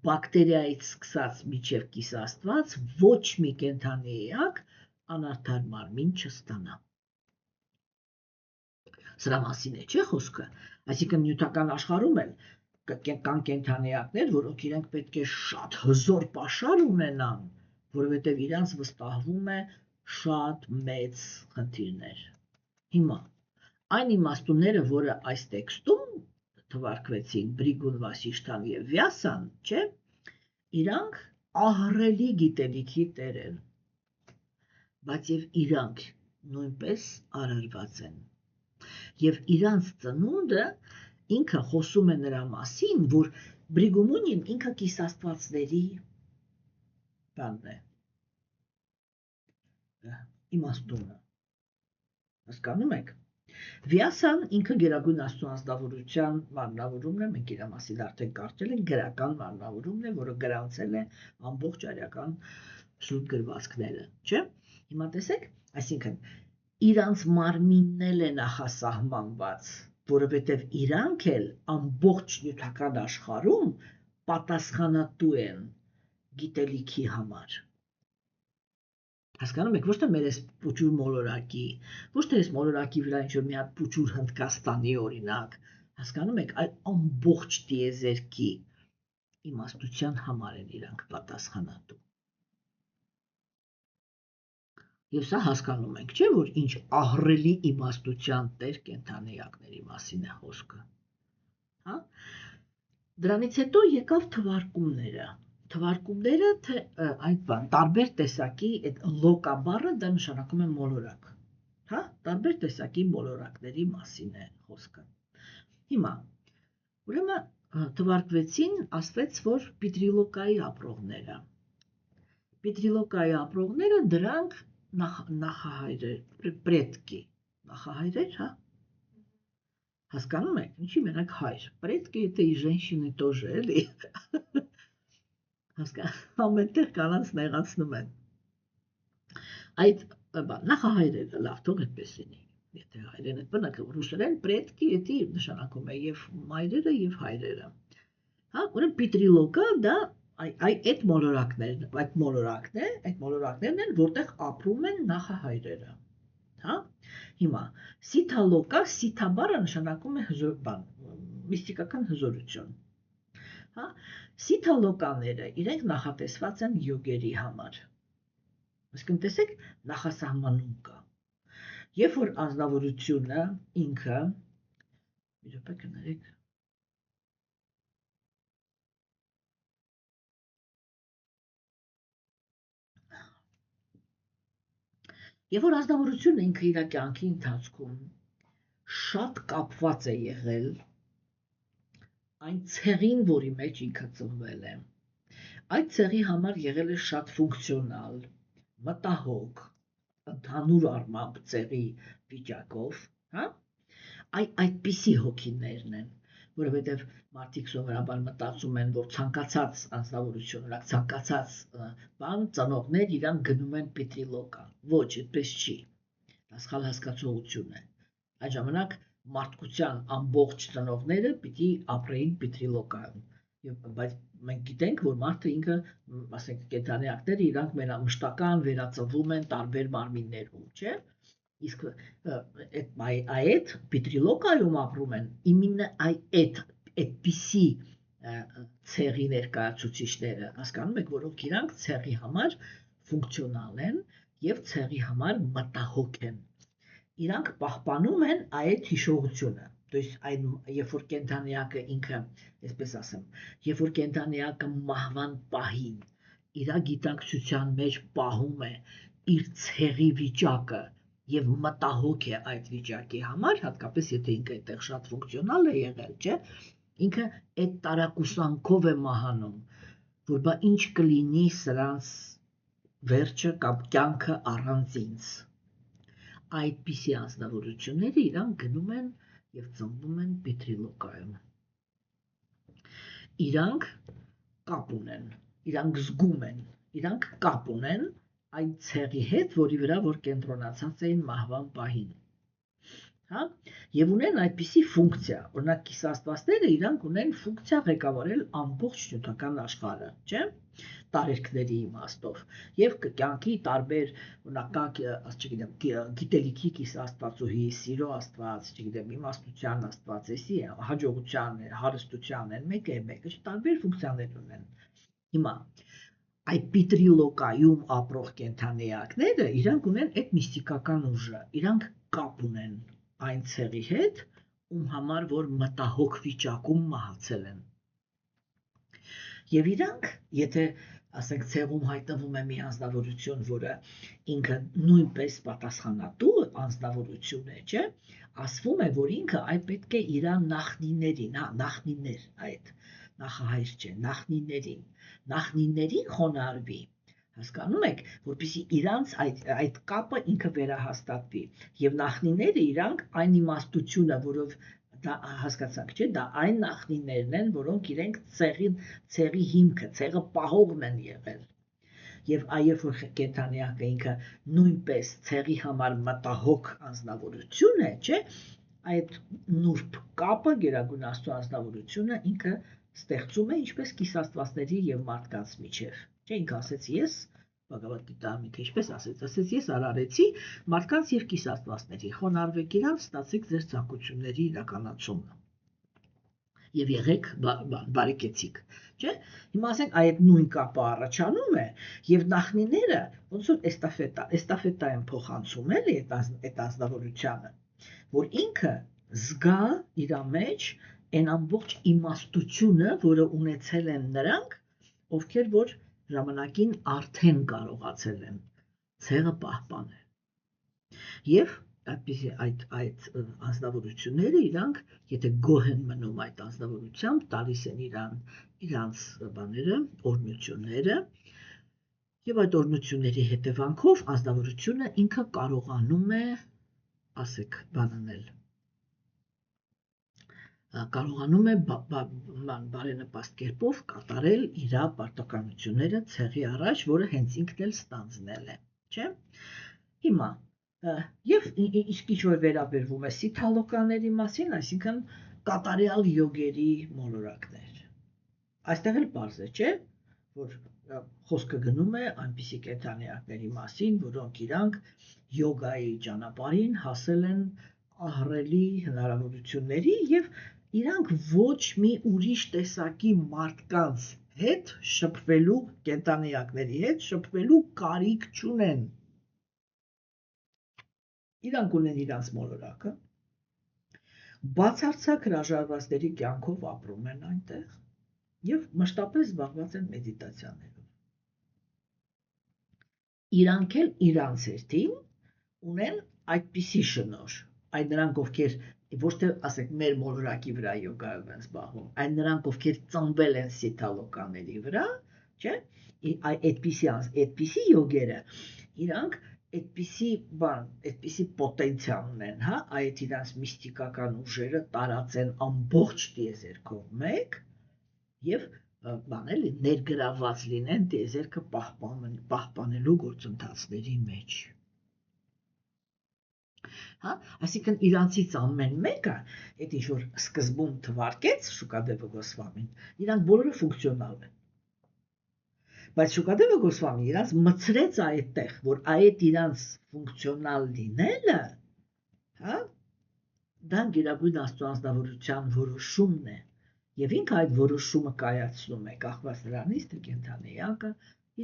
բակտերիայից սկսած մինչև կիսաստված ոչ մի կենդանի էակ անարդար մարմին չստանա։ Սրա մասին է, չէ՞ խոսքը։ Այսինքն նյութական աշխարհում էլ կան կենդանիակներ, որոնք իրենք պետք է շատ հզոր պաշար ունենան, որովհետև իրանց վստահվում է շատ մեծ խնդիրներ։ Հիմա այն իմաստունները, որը այս տեքստում թվարկվեցին Բրիգուն, Վասիշտան եւ Վյասան, չէ, իրանք ահռելի գիտելիքի տեր են, բայց եւ իրանք նույնպես արարված են։ Եվ իրանց ծնունդը ինքը խոսում է նրա մասին, որ Բրիգումունին ինքը կիսաստվածների բանն է, իմաստունը, հասկանում եք։ Վյասան ինքը գերագույն Աստծո անձնավորության մարմնավորումն է, մենք իր մասին արդեն կարդել ենք, գրական մարմնավորումն է, որը գրանցել է ամբողջ արական սուրբ գրվածքները, չէ՞։ Հիմա տեսեք, այսինքն իրանց մարմինն է նախասահմանված, որովհետև իրանք էլ ամբողջ նյութական աշխարհում պատասխանատու են գիտելիքի համար։ Հասկանում եք, ոչ թե մեր այս փուչուր մոլորակի, ոչ թե այս մոլորակի վրա ինչ-որ մի հատ փուչուր Հնդկաստանի օրինակ, հասկանում եք, այլ ամբողջ տիեզերքի իմաստության համար են իրանք պատասխանատու։ Եվ սա հասկանում ենք, չէ՞, որ ինչ ահռելի իմաստության տեր կենդանիակների մասին է խոսքը։ Հա? Դրանից հետո եկավ թվարկումները։ Թվարկումները, թե այդ բան, տարբեր տեսակի այդ լոկա բառը դա նշանակում է մոլորակ, հա, տարբեր տեսակի մոլորակների մասին է խոսքը։ Հիմա, ուրեմն թվարկվեցին, ասվեց, որ Պիտրիլոկայի ապրողները։ Պիտրիլոկայի ապրողները դրանք նախահայրեր, պրետկի, նախահայրեր, հա։ Հասկանում եք, ինչի մենակ հայր, պրետկի это и женщины тоже, էլի։ Ամենտեղ կանանց նեղացնում են։ Այդ նախահայրերը, լավ, թող այդպես լինի, եթե հայրեն այդ բնակը, ռուսերեն պրետկի էդի նշանակում է և մայրերը և հայրերը։ Հա, ուրեմն Պիտրիլոկը դա այդ մոլորակներն են, որտեղ ապրում են նախահայրերը։ Հա, հիմա Սիթալոկա, Սիթա բառը նշանակում է միստիկական հզորություն։ Հա, Սիթալոկաները իրենք նախատեսված են յոգերի համար։ Այսինքն տեսեք, նախասահմանում կա։ Երբ որ անձնավորությունը ինքը, մի րոպե կներեք, երբ որ անձնավորությունը ինքը իր կյանքի ընթացքում շատ կապված է եղել այն ցեղին, որի մեջ ինքը ծնվել է, այդ ցեղի համար եղել է շատ ֆունկցիոնալ, մտահոգ, ընդհանուր առմամբ ցեղի վիճակով, հա, այդպիսի հոգիներն են, որովհետև մարդիկ սովորաբար մտածում են, որ ցանկացած անձնավորություն, օրինակ ցանկացած բան, ծնողներ իրան գնում են Պիտրիլոկա, ոչ, այդպես չի, դա սխալ հասկացողություն է, այդ ժամանակ մարդկության ամբողջ ծնողները պիտի ապրեին Պիտրիլոկայում, բայց մենք գիտենք, որ մարդը ինքը, ասենք, կենդանիակները իրանք մշտական վերածնվում են տարբեր մարմիններում, չէ՞։ Իսկ այդ Պիտրիլոկայում ապրում են իմенно այդպիսի ցեղի ներկայացուցիչները, հասկանում եք, որոնք իրանք ցեղի համար ֆունկցիոնալ են եւ ցեղի համար մտահոգ են։ Իրանք պահպանում են այդ հիշողությունը, то есть երբ որ կենդանիակը ինքը, այսպես ասեմ, երբ որ կենդանիակը մահվան պահին իր գիտակցության մեջ պահում է իր ցեղի վիճակը եւ մտահոգ է այդ վիճակի համար, հատկապես եթե ինքը այդտեղ շատ ֆունկցիոնալ է եղել, չէ, ինքը այդ տարակուսանքով է մահանում, որ բա ինչ կլինի սրանց վերջը կամ կյանքը առանց ինձ։ Այդպիսի անձնավորությունները իրանք գնում են եւ ծնվում են Պիտրիլոկայում։ Իրանք կապ ունեն, իրանք զգում են, իրանք կապ ունեն այն ցեղի հետ, որի վրա որ կենտրոնացած էին մահվան պահին։ Հա, եւ ունեն այդպիսի ֆունկցիա, օրինակ կիսաստվածները իրանք ունեն ֆունկցիա ղեկավարել ամբողջ նյութական աշխարհը, չէ՞, տարերքների իմաստով եւ կյանքի տարբեր, օրինակ, չգիտեմ, գիտելիքի կիսաստվածուհի, սիրո աստված, չգիտեմ, իմաստության աստված, էսի հաջողության, հարստության են, մեկը, տարբեր ֆունկցիաներ ունեն։ Հիմա այդ Պիտրիլոկայում ապրող կենդանիակները իրանք ունեն այդ միստիկական ուժը, իրանք կապ ունեն այն ցեղի հետ, ում համար որ մտահոգ վիճակում մահացել են։ Եվ իրանք, եթե ասենք ցեղում հայտնվում է մի անձնավորություն, որը ինքը նույնպես պատասխանատու անձնավորություն է, չէ, ասվում է, որ ինքը այ պետք է իր նախնիներին, նախնիներ, այդ նախահայր չէ, նախնիներին խոնարհվի։ Հասկանում եք, որպեսզի իրանց այդ կապը ինքը վերահաստատվի, եւ նախնիները իրանք այն իմաստությունը, որով դա հասկացանք, չէ, դա այն նախնիներն են, որոնք իրենք ցեղի հիմքը, ցեղը պահողն են եղել։ Եվ այև որ կենդանիակը ինքը նույնպես ցեղի համար մտահոգ անձնավորություն է, չէ, այդ նուրբ կապը գերագույն Աստծո անձնավորությունը ինքը ստեղծում է ինչպես կիսաստվածների եւ մարդկանց միջև։ Չէ, ինքը ասեց ես Բաղավատ Գիտան ինքը ինչպես ասեց ես արարեցի մարդկանց եւ կիսաստվածների, խոնարհվեք իրանց, ստացեք ձեր ցանկությունների իրականացումը։ Եվ եղեք բարեկեցիկ, չէ։ Հիմա ասենք այդ նույն կապը առաջանում է եւ նախնիները ոնց որ էստաֆետա են փոխանցում էլի այդ անձնավորությանը, որ ինքը զգա իր մեջ այն ամբողջ իմաստությունը, որը ունեցել են նրանք, ովքեր որ ժամանակին արդեն կարողացել են ցեղը պահպանել։ Եվ այդպիսի այդ անձնավորությունները իրանք, եթե գոհ են մնում այդ անձնավորությամբ, տալիս են իրանց բաները, օրհնությունները, եւ այդ օրհնությունների հետևանքով անձնավորությունը ինքը կարողանում է, ասեք, բանանել, կարողանում է բարենպաստ կերպով կատարել իր պարտականությունները ցեղի առաջ, որը հենց ինքն էլ ստանձնել է, չէ՞։ Հիմա եւ իսկ ինչ որ վերաբերվում է սիթալոկաների մասին, այսինքն կատարյալ յոգերի մոլորակներ։ Այստեղ էլ բարձ է, չէ՞, որ խոսքը գնում է այնպիսի կենդանիակների մասին, որոնք իրանք յոգայի ճանապարհին հասել են ահռելի հնարավորությունների եւ իրանք ոչ մի ուրիշ տեսակի մարդկանց հետ շփվելու, կենդանիակների հետ շփվելու կարիք չունեն։ Իրանք ունեն իրանց մոլորակը, բացարձակ հրաժարվածների կյանքով ապրում են այնտեղ եւ մշտապես զբաղված են մեդիտացիաներով։ Իրանք էլ իրանց հերթին ունեն այդպիսի շնորհ, այն նրանք ովքեր ոչ թե ասենք մեր մոլորակի վրա յոգայով են զբաղվում, այն նրանք ովքեր ծնվել են սիթալոկաների վրա, չէ՞, այդպիսի յոգերը իրանք այդպիսի պոտենցիալ ունեն, հա, այդ իրանց միստիկական ուժերը տարածեն ամբողջ տիեզերքով մեկ եւ բանել ներգրաված լինեն տիեզերքը պահպանելու գործընթացների մեջ։ Հա, այսինքն իրանցից ամեն մեկը, այդ ինչ որ սկզբում թվարկեց Շուկադևը Գոսվամին, իրանք բոլորը ֆունկցիոնալ են։ Բայց Շուկադևը Գոսվամին իրանց մցրեց այդտեղ, որ այդ իրանց ֆունկցիոնալ լինելը, հա, դա գերագույն Աստծո անձնավորության որոշումն է, եւ ինքը այդ որոշումը կայացնում է, կախված նրանից, թե կենդանիակը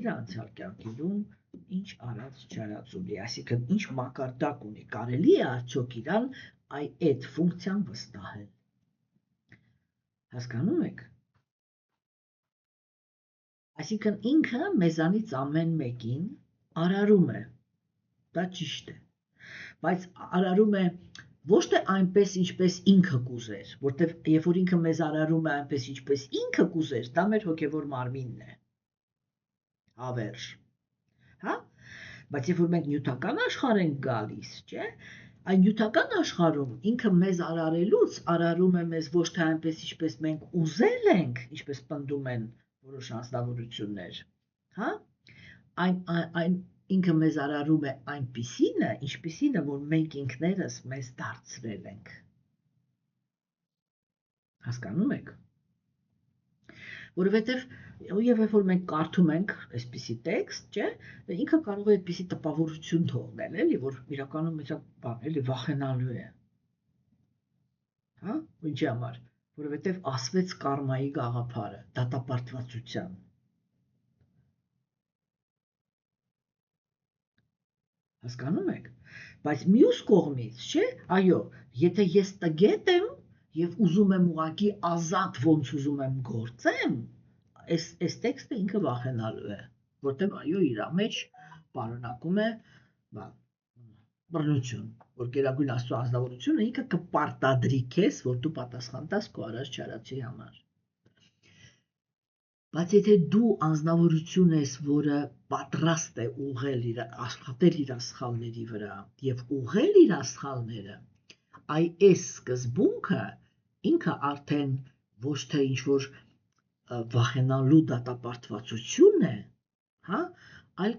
իր անցյալ կյանքերում ինչ արած չարած ունի, այսինքն ինչ մակարդակ ունի, կարելի է արդյոք իրան այդ ֆունկցիան վստահել։ Հասկանում եք։ Այսինքն ինքը մեզանից ամեն մեկին արարում է, դա ճիշտ է, բայց արարում է ոչ թե այնպես, ինչպես ինքը կուզեր, որտեղ երբ որ ինքը մեզ արարում է այնպես, ինչպես ինքը կուզեր, դա մեր հոգևոր մարմինն է։ Հավերժ։ Հա? Բայց երբ որ մենք նյութական աշխարհ ենք գալիս, չէ՞, այն նյութական աշխարհում ինքը մեզ արարելուց արարում է մեզ ոչ թե այնպես, ինչպես մենք ուզել ենք, ինչպես պնդում են որոշ անձնավորություններ, հա? Այն ինքը մեզ արարում է այնպիսինը, ինչպիսինը, որ մենք ինքներս մեզ դարձրել ենք։ Հասկանում եք։ Որովհետև եւ երբ որ մենք կարդում ենք այսպիսի տեքստ, չէ, ինքը կարող է այդպիսի տպավորություն թողնել, էլի, որ իրականում դա բան էլի վախենալու է։ Հա, ինչի համար, որովհետև ասվեց կարմայի գաղափարը, դատապարտվածության։ Հասկանում եք։ Բայց մյուս կողմից, չէ, այո, եթե ես տգետ եմ եւ ուզում եմ ուղղակի ազատ ոնց ուզում եմ գործեմ, այս տեքստը ինքը վախենալու է, որտեղ այո իր մեջ պարունակում է բռնություն, որ Գերագույն Աստծո անձնավորությունը ինքը կպարտադրի քեզ, որ դու պատասխան տաս քո արած չարացի համար։ Բայց եթե դու անձնավորություն ես, որը պատրաստ է ուղղել աշխատել իր սխալների վրա եւ ուղղել իր սխալները, այս սկզբունքը ինքը արդեն ոչ թե ինչ-որ վախենալու դատապարտվածություն է, հա, այլ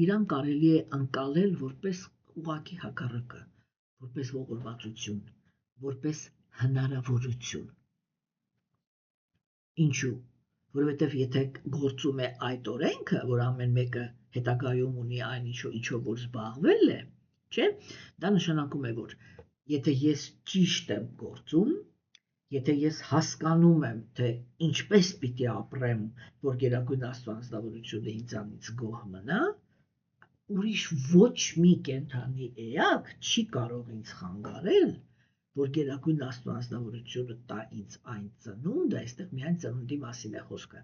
իրան կարելի է ընկալել որպես ուղղակի հակառակը, որպես ողորմածություն, որպես հնարավորություն։ Ինչու՞։ Որովհետև եթե գործում է այդ օրենքը, որ ամեն մեկը հետագայում ունի այն ինչով որ զբաղվել է, չէ՞, դա նշանակում է, որ եթե ես ճիշտ եմ գործում, եթե ես հասկանում եմ, թե ինչպես պիտի ապրեմ, որ Գերագույն Աստծո անձնավորությունը ինձանից գոհ մնա, ուրիշ ոչ մի կենդանի էակ չի կարող ինձ խանգարել, որ Գերագույն Աստծո անձնավորությունը տա ինձ այն ծնունդը, այստեղ միայն ծնունդի մասին է խոսքը,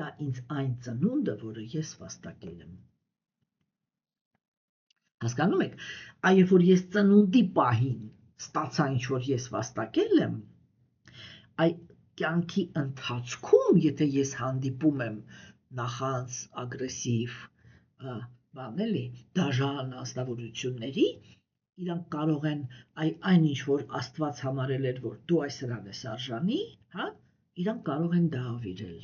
տա ինձ այն ծնունդը, որը ես վաստակել եմ։ Հասկանում եք, այբ որ ես ծնունդի պահին ստացա ինչ որ ես վաստակել եմ, այդ կյանքի ընթացքում, եթե ես հանդիպում եմ նախանց, ագրեսիվ, դաժան անձնավորությունների, իրանք կարող են այն ինչ որ Աստված համարել էր, որ դու այս սրան ես արժանի, հա, իրանք կարող են դա ավիրել։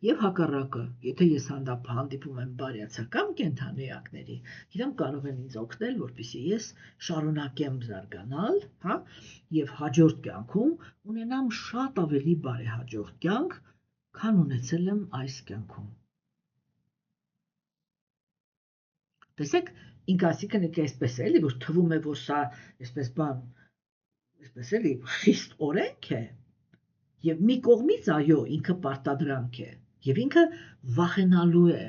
Եվ հակառակը, եթե ես հանդիպում եմ բարյացակամ կենդանիակների, իրանք կարող են ինձ օգնել, որպեսզի ես շարունակեմ զարգանալ, հա, եւ հաջորդ կյանքում ունենամ շատ ավելի բարեհաջող կյանք, քան ունեցել եմ այս կյանքում։ Տեսեք, ինքը ասիկան այսպես էլի, որ թվում է, որ սա այսպես բան, այսպես էլի խիստ օրենք է, եւ մի կողմից այո, ինքը պարտադրանք է, եւ ինքը վախենալու է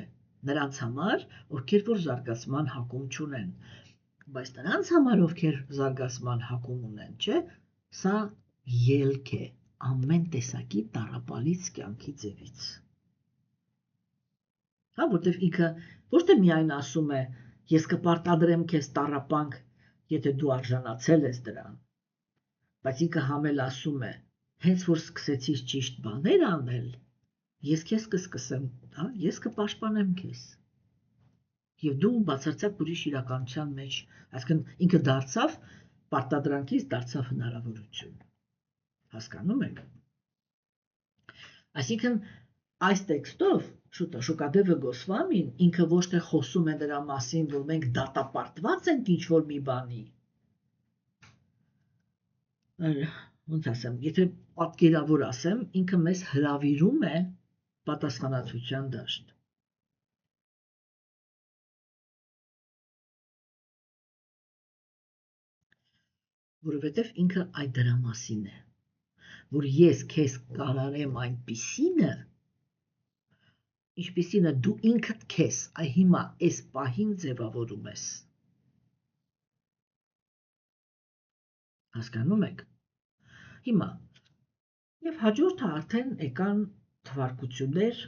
նրանց համար, ովքեր որ զարգացման հակում չունեն, բայց նրանց համար, ովքեր զարգացման հակում ունեն, չէ, սա ելք է ամեն տեսակի տառապալից կյանքի ձևից։ Հա, որտեվ ինքը ոչ թե միայն ասում է, ես կպարտադրեմ քեզ տառապանք, եթե դու արժանացել ես դրան, բայց ինքը համել ասում է, հենց որ սկսեցիր ճիշտ բաներ անել, ես քեզ կսկսեմ, հա, ես կպաշտպանեմ քեզ։ Եվ դու բացարձակ ուրիշ իրականության մեջ, այսինքն ինքը դարձավ պարտադրանքից դարձավ հնարավորություն։ Հասկանում եք։ Այսինքն այս տեքստով Շուկադևը Գոսվամին ինքը ոչ թե խոսում է դրա մասին, որ մենք դատապարտված ենք ինչ որ մի բանի։ Ոնց ասեմ, եթե պատկերավոր ասեմ, ինքը մեզ հրավիրում է պատասխանատվության դաշտ։ Որովհետև ինքը այդ դրա մասին է, որ ես քեզ կարարեմ այնպիսինը, ինչպիսինը դու ինքդ քեզ հիմա այս պահին ձևավորում ես։ Հասկանում եք։ Հիմա եւ հաջորդը արդեն եկան թվարկություններ,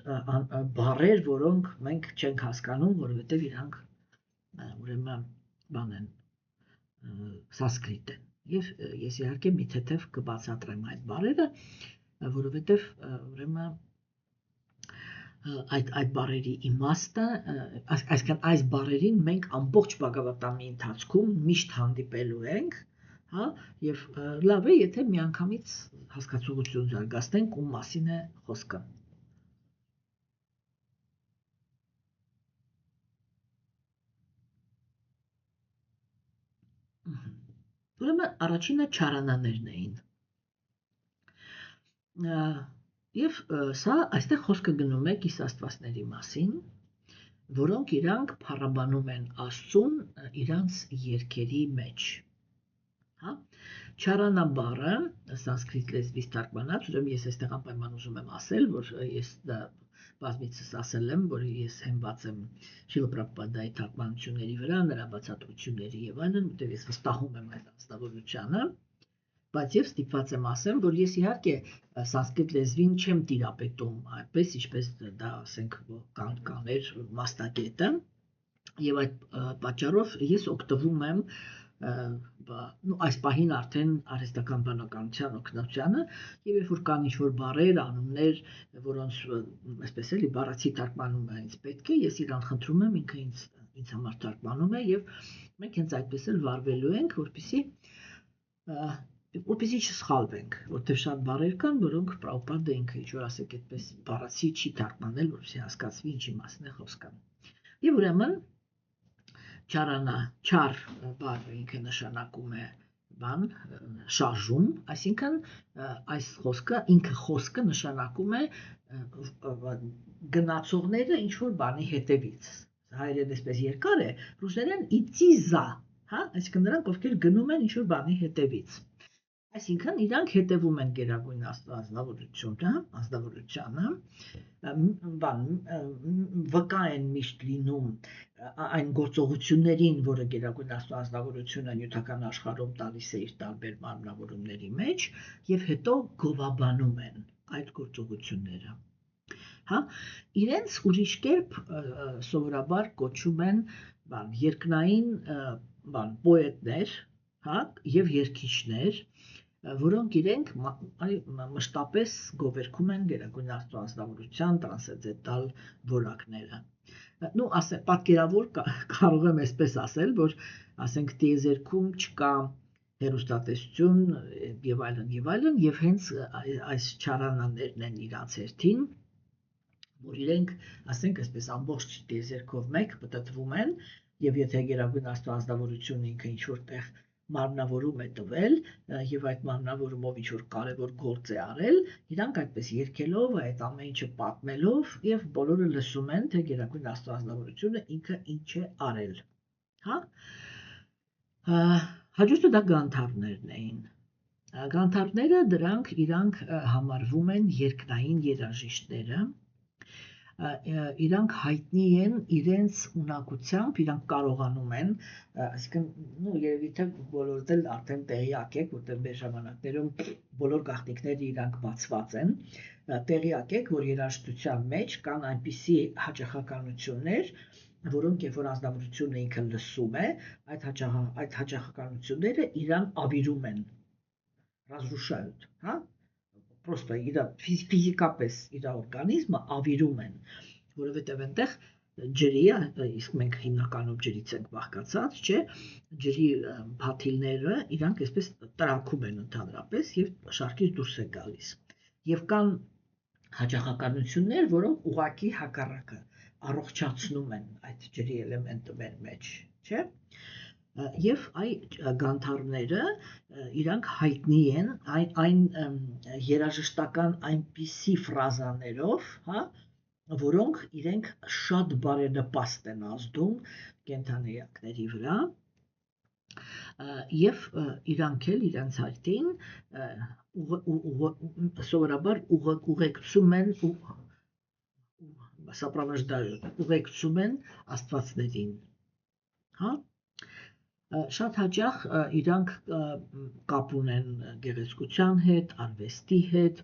բառեր, որոնք մենք չենք հասկանում, որովհետեւ իրանք ուրեմն բան են, սանսկրիտ են։ Եվ ես իհարկե մի թեթև կբացատրեմ այդ բառերը, որովհետև ուրեմն այդ բառերի իմաստը, այսինքն այս բառերին մենք ամբողջ բաղավատամի ընթացքում միշտ հանդիպելու ենք, հա, եւ լավ է, եթե միանգամից հասկացողություն զարգացնենք, ում մասին է խոսքը։ Ուրեմն առաջինը չարանաներն էին։ Եվ սա այստեղ խոսքը գնում է կիսաստվածների մասին, որոնք իրանք փառաբանում են Աստծուն իրանց երգերի մեջ։ Հա, Չարանա բառը սանսկրիտ լեզվից թարգմանած, ուրեմն ես այստեղ անպայման ուզում եմ ասել, որ ես դա բազմիցս ասել եմ, որ ես հենված եմ Շիլա Պրաբհուպադայի թարգմանությունների վրա, նրա բացատրությունների եւ այլն, որտեղ ես վստահում եմ այդ անձնավորությանը, բայց ես ստիպված եմ ասեմ, որ ես իհարկե սանսկրիտ լեզվին չեմ տիրապետում այդպես, ինչպես դա ասենք կաներ մասնագետը, եւ այդ պատճառով ես օգտվում եմ այս պահին արդեն արհեստական բանականության օգնությանը եւ երբ որ կան ինչ-որ բառեր, անուններ, որոնց այսպես էլի բառացի թարգմանումը ինձ պետք է, ես իրան խնդրում եմ, ինքը ինձ համար թարգմանում է եւ մենք հենց այդպես էլ վարվելու ենք, որպեսզի չսխալվենք, որտեղ շատ բառեր կան, որոնք Պրաբհուպադը ինքը ինչ-որ ասեք այդպես բառացի չի թարգմանել, որպեսզի հասկացվի ինչի մասին է խոսքը։ Եվ ուրեմն չարանա, չար բառը ինքը նշանակում է բան, շարժում, այսինքն այս խոսքը նշանակում է գնացողները ինչ-որ բանի հետևից։ Հայերեն այսպես երկար է, ռուսերեն իծի զա, այսինքն նրանք ովքեր գնում են ինչ-որ բանի հետևից։ Այսինքն իրանք հետևում են գերագույն անձնավորությանը, վկա են միշտ լինում այն գործողություններին, որը գերագույն անձնավորությունը նյութական աշխարհում տալիս է իր տարբեր մարմնավորումների մեջ, եւ հետո գովաբանում են այդ գործողությունները։ Իրենց ուրիշ կերպ սովորաբար կոչում են երկնային պոետներ, եւ երգիչներ, որոնք իրենք մշտապես գովերգում են գերագույն անձնավորության տրանսցենդենտալ որակները։ Պատկերավոր կարող եմ այսպես ասել, որ ասենք տիեզերքում չկա հեռուստատեսություն եւ այլն, եւ հենց այս չարանաներն են իրանց հերթին, որ իրենք, ասենք այսպես ամբողջ տիեզերքով մեկ պտտվում են, եւ եթե գերագույն անձնավորությունը ինքը ինչ-որ տեղ մարմնավորում է տվել եւ այդ մարմնավորումով ինչ-որ կարևոր գործ է արել, իրանք այդպես երգելով, այդ ամեն ինչը պատմելով եւ բոլորը լսում են, թե գերագույն անձնավորությունը ինքը ինչ է արել։ Հաջորդը դա գանթարներն էին։ Գանթարները դրանք իրանք համարվում են երկնային երաժիշտները, իրանք հայտնի են իրենց ունակությամբ, իրանք կարողանում են, այսինքն երևի թե բոլորդ էլ արդեն տեղյակ եք, որտեղ մեր ժամանակներում բոլոր գաղտնիքները իրանք բացված են, տեղյակ եք, որ երաժշտության մեջ կան այնպիսի հաճախականություններ, որոնք երբ որ անձնավորությունը ինքը լսում է, այդ հաճախականությունները իրան ավիրում են, разрушают, Պրոստը իր ֆիզիկապես իր օրգանիզմը ավիրում են, որովհետև այնտեղ ջրի, իսկ մենք հիմնականում ջրից ենք բաղկացած, չէ, ջրի փաթիլները իրանք այսպես տրաքում են ընդհանրապես եւ շարքից դուրս է գալիս։ Եվ կան հաճախականություններ, որոնք ուղղակի հակառակը առողջացնում են այդ ջրի էլեմենտը մեր մեջ, չէ։ Եվ այդ գանթարները իրանք հայտնի են այն երաժշտական այնպիսի ֆրազաներով, որոնք իրենք շատ բարենպաստ են ազդում կենդանիակների վրա, եւ իրանք էլ իրենց հայտին սովորաբար ուղեկցում են ուղեկցում են աստվածներին, Շատ հաճախ իրանք կապ ունեն գեղեցկության հետ, արվեստի հետ,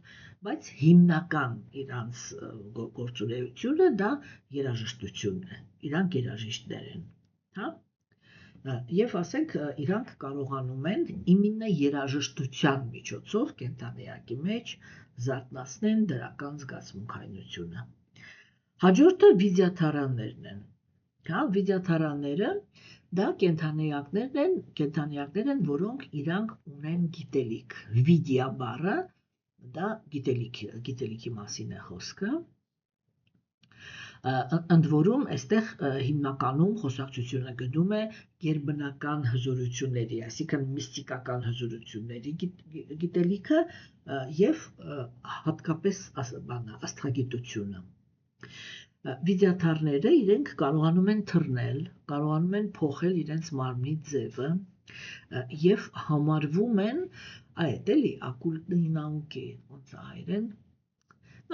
բայց հիմնական իրանց գործունեությունը դա երաժշտությունն է, իրանք երաժիշտներ են, Եվ ասենք իրանք կարողանում են իմինը երաժշտության միջոցով կենդանիակի մեջ զարթնացնեն դրական զգացմունքայնությունը։ Հաջորդը վիդյաթարաններն են, վիդյաթարանները դա կենդանիակներ են, որոնք իրանք ունեն գիտելիք, վիդյա բառը, դա գիտելիքի մասին է խոսքը, ընդ որում այստեղ հիմնականում խոսակցությունը գնում է գերբնական հզորությունների, այսինքն միստիկական հզորությունների գիտելիքը եւ հատկապես աստղագիտությունը։ Վիդյաթարները իրենք կարողանում են թռնել, կարողանում են փոխել իրենց մարմնի ձևը, Եվ համարվում են այդ էլի ակուլտի նауկի ոնց է հայերեն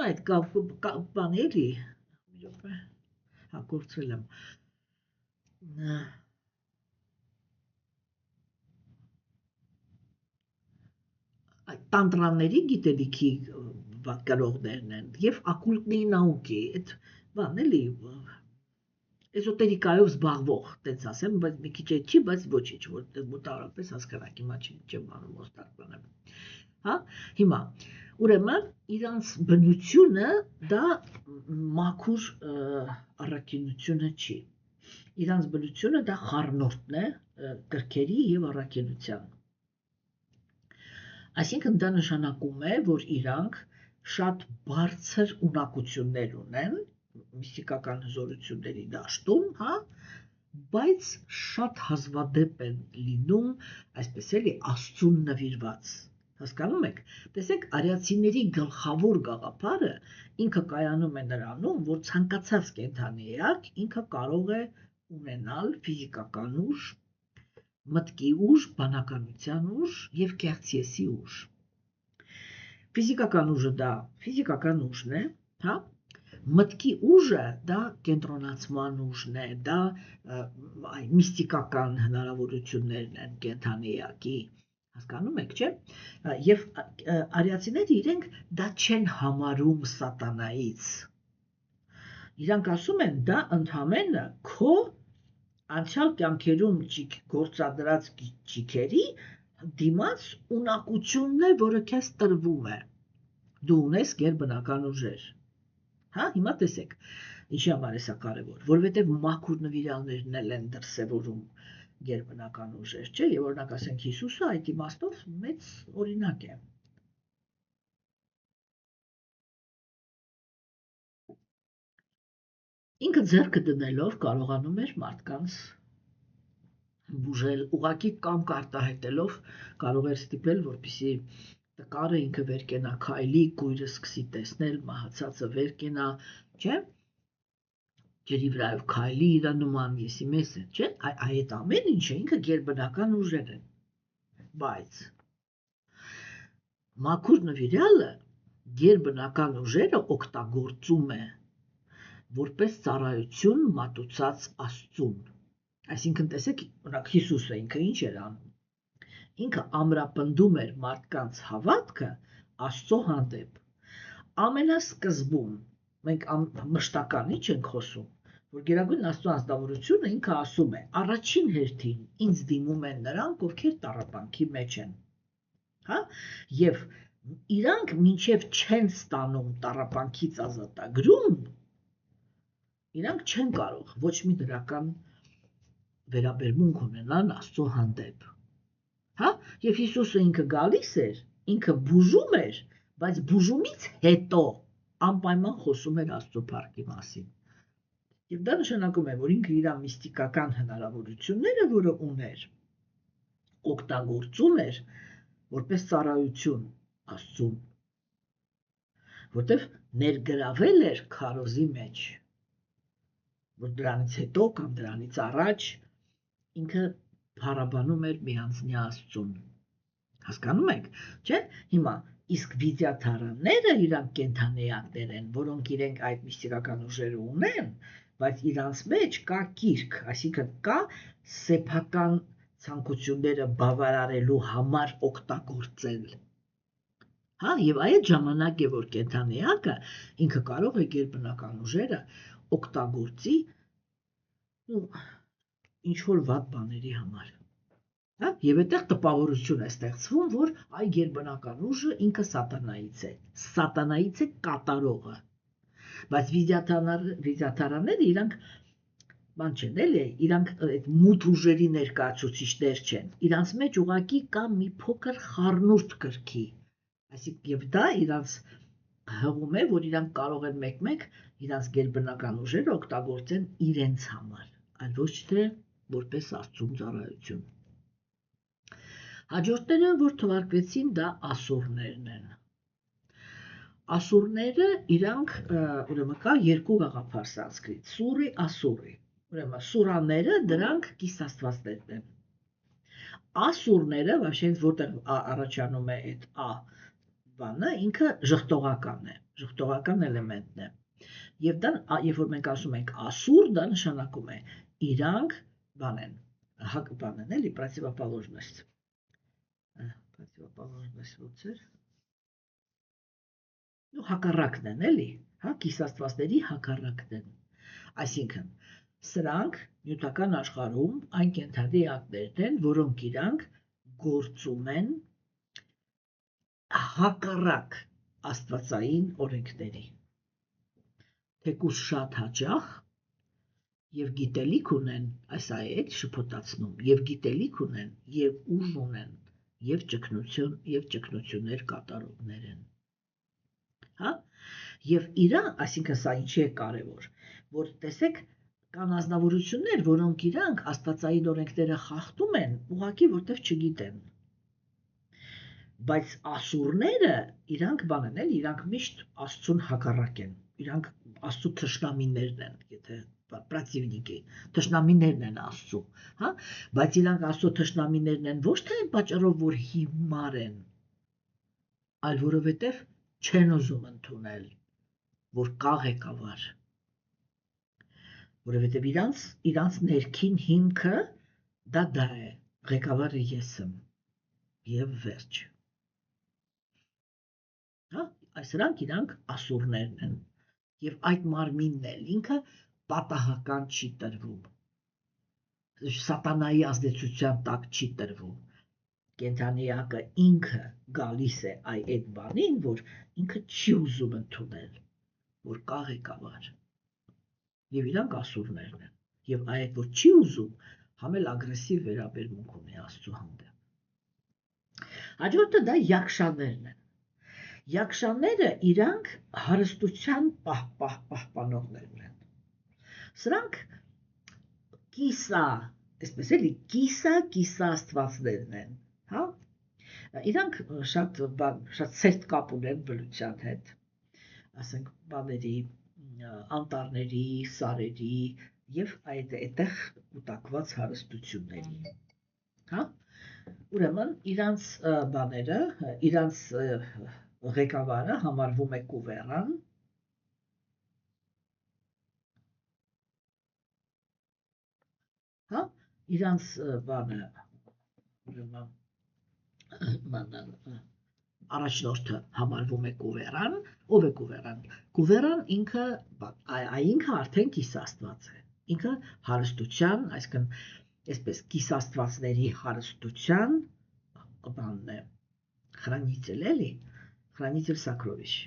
այդ բան էլի հակորցրել եմ տանտրանների գիտելիքի գրողներն են եւ ակուլտի նауկի այդ բան էլի էզոտերիկայով զբաղվող, տենց ասեմ, բայց մի քիչ չի, բայց ոչինչ, որ մոտավորապես հասկանաք, հիմա չեմ անում ոստակ բանեմ։ Հա, հիմա, ուրեմն իրանց բնությունը դա մաքուր առաքինությունը չի։ Իրանց բնությունը դա խառնուրդն է կրքերի եւ առաքինության։ Այսինքն դա նշանակում է, որ իրանք շատ բարձր ունակություններ ունեն միստիկական հզորությունների դաշտում, հա, բայց շատ հազվադեպ են լինում, այսպես էլի Աստծուն նվիրված։ Հասկանում եք։ Տեսեք, արիացիների գլխավոր գաղափարը ինքը կայանում է նրանում, որ ցանկացած կենդանի էակ ինքը կարող է ունենալ ֆիզիկական ուժ, մտքի ուժ, բանականության ուժ եւ կեղծիեսի ուժ։ Ֆիզիկական ուժը դա ֆիզիկական ուժն է, հա։ Մտքի ուժը դա կենտրոնացման ուժն է, դա միստիկական հնարավորություններն են կենդանի էակի, հասկանում եք, չէ՞։ Եվ արիացիները իրենք դա չեն համարում սատանայից։ Իրանք ասում են դա ընդհանրապես քո անցյալ կյանքերում գործադրած ճիքերի դիմաց ունակությունն է, որը քեզ տրվում է։ Դու ունես գերբնական ուժեր։ Հա, հիմա տեսեք, ինչի համար է սա կարևոր, որովհետև մաքուր նվիրալներն էլ են դրսևորում գերբնական ուժեր, չէ, եւ օրինակ ասենք Հիսուսը այդ իմաստով մեծ օրինակ է։ Ինքը ձեռքը դնելով կարողանում էր մարդկանց բուժել, ուղղակի կամք արտահայտելով կարող էր ստիպել, որպեսզի տկարը ինքը վեր կենա քայլի, կույրը սկսի տեսնել, մահացածը վեր կենա, չէ՞։ Ջրի վրայով քայլի իր նման եսի մեսը, չէ՞։ Այդ ամեն ինչը ինքը գերբնական ուժեր են։ Բայց մաքուր նվիրյալը գերբնական ուժերը օգտագործում է որպես ծառայություն մատուցած Աստծուն։ Այսինքն տեսեք, օրինակ Հիսուսը ինքը ինչ էր անում։ Ինքը ամրապնդում էր մարդկանց հավատքը Աստծո հանդեպ։ Ամենասկզբում մենք մշտականի չենք խոսում, որ գերագույն Աստծո անձնավորությունը ինքը ասում է. առաջին հերթին ինձ դիմում են նրանք, ովքեր տառապանքի մեջ են։ Հա? Եվ իրանք մինչև չեն ստանում տառապանքից ազատագրում, իրանք չեն կարող ոչ մի դրական վերաբերմունք ունենան Աստծո հանդեպ։ Հա, եւ Հիսուսը ինքը գալիս էր, ինքը բուժում էր, բայց բուժումից հետո անպայման խոսում էր Աստծո փառքի մասին։ Եվ դա նշանակում է, որ ինքը իր միստիկական հնարավորությունները, որը ուներ, օգտագործում էր որպես ծառայություն Աստծուն, որտեղ ներգրավել էր քարոզի մեջ, որ դրանից հետո կամ դրանից առաջ ինքը փառաբանում էր միանձնյա Աստծուն։ Հասկանում եք, չէ՞։ Հիմա իսկ վիդյաթարանները իրանք կենդանեակներ են, որոնք իրենք այդ միստիկական ուժերը ունեն, բայց իրանց մեջ կա կիրք, այսինքն կա սեփական ցանկությունները բավարարելու համար օգտագործել։ Հա, եւ այդ ժամանակ է որ կենդանեակը ինքը կարող է գերբնական ուժերը օգտագործի ինչ որ վատ բաների համար։ Հա, եւ այդտեղ տպավորություն է ստեղծվում, որ այ գերբնական ուժը ինքը սատանայից է։ Սատանայից է կատարողը։ Բայց վիդյաթարանները իրանք բան չեն, էլի, իրանք այդ մութ ուժերի ներկայացուցիչներ չեն։ Իրանց մեջ ուղղակի կա մի փոքր խառնուրդ կրքի։ Այսինքն եւ դա իրանց հղում է, որ իրանք կարող են մեկ-մեկ իրանց գերբնական ուժերը օգտագործեն իրենց համար, այլ ոչ թե որպես Աստծուն ծառայություն։ Հաջորդները, որ թվարկվեցին, դա ասուրներն են։ Ասուրները իրանք ուրեմն կա երկու գաղափար սանսկրիտ՝ սուրի, ասուրի։ Ուրեմն սուրաները դրանք կիսաստվածներն են։ ասուրները, вообще որտեղ առաջանում է այդ a բանը, ինքը ժխտողական էլեմենտն է։ Եվ դա, երբ որ մենք ասում ենք ասուր, դա նշանակում է իրանք բան են, բան են, էլի, противоположность։ Противоположность ո՞ց էր։ Ну, հակառակն են, էլի, հա, կիսաստվածների հակառակն են։ Այսինքն, սրանք նյութական աշխարհում այն կենդանի էակներն են, որոնք իրանք գործում են հակառակ աստվածային օրենքների։ Թեկուզ շատ հաճախ եւ գիտելիք ունեն, այս այդ շփոթացնում, եւ գիտելիք ունեն, եւ ուժ ունեն, եւ ճգնություններ կատարողներ են։ Հա? Եվ իրան, այսինքն սա ինչի է կարևոր, որ տեսեք, կան ազնվորություններ, որոնք իրանք աստվածային օրենքները խախտում են, ուղղակի որտեվ չգիտեն։ Բայց ասուրները իրանք բան են, էլի, իրանք միշտ Աստծուն հակառակ են։ Իրանք Աստծո թշնամիներն են, եթե պրատիվնիկի, թշնամիներն են Աստծո, հա, բայց իրանք Աստծո թշնամիներն են ոչ թե այն պատճառով, որ հիմար են, այլ որովհետև չեն ուզում ընդունել, որ կա ղեկավար, որովհետև իրանց ներքին հիմքը դա է, ղեկավարը ես եմ եւ վերջ։ Հա, սրանք իրանք ասուրներն են եւ այդ մարմինն էլ ինքը պատահական չի տրվում, սատանայի ազդեցության տակ չի տրվում, կենդանիակը ինքը գալիս է այդ բանին, որ ինքը չի ուզում ընդունել, որ կա ղեկավար եւ իրանք ասուրներն են եւ այդ որ չի ուզում համել ագրեսիվ վերաբերմունք ունի Աստծո հանդեպ։ Հաջորդը դա յակշաներն են։ Յակշաները իրանք հարստության պահպանողներն են։ Սրանք այսպես էլի, կիսա աստվածներն են, հա? Իրանք շատ սերտ կապ ունեն բնության հետ, ասենք բաների, անտառների, սարերի եւ այդտեղ կուտակված հարստությունների, հա? Ուրեմն իրանց բաները, իրանց ղեկավարը համարվում է կուվերան, հա, իրանց բանը, առաջնորդը համարվում է կուվերան, ով է կուվերան։ Կուվերան ինքը արդեն կիսաստված է, ինքը հարստության, այսինքն այսպես կիսաստվածների հարստության բանն է, խրանիցել էլի, խրանիցել սակրովիշ,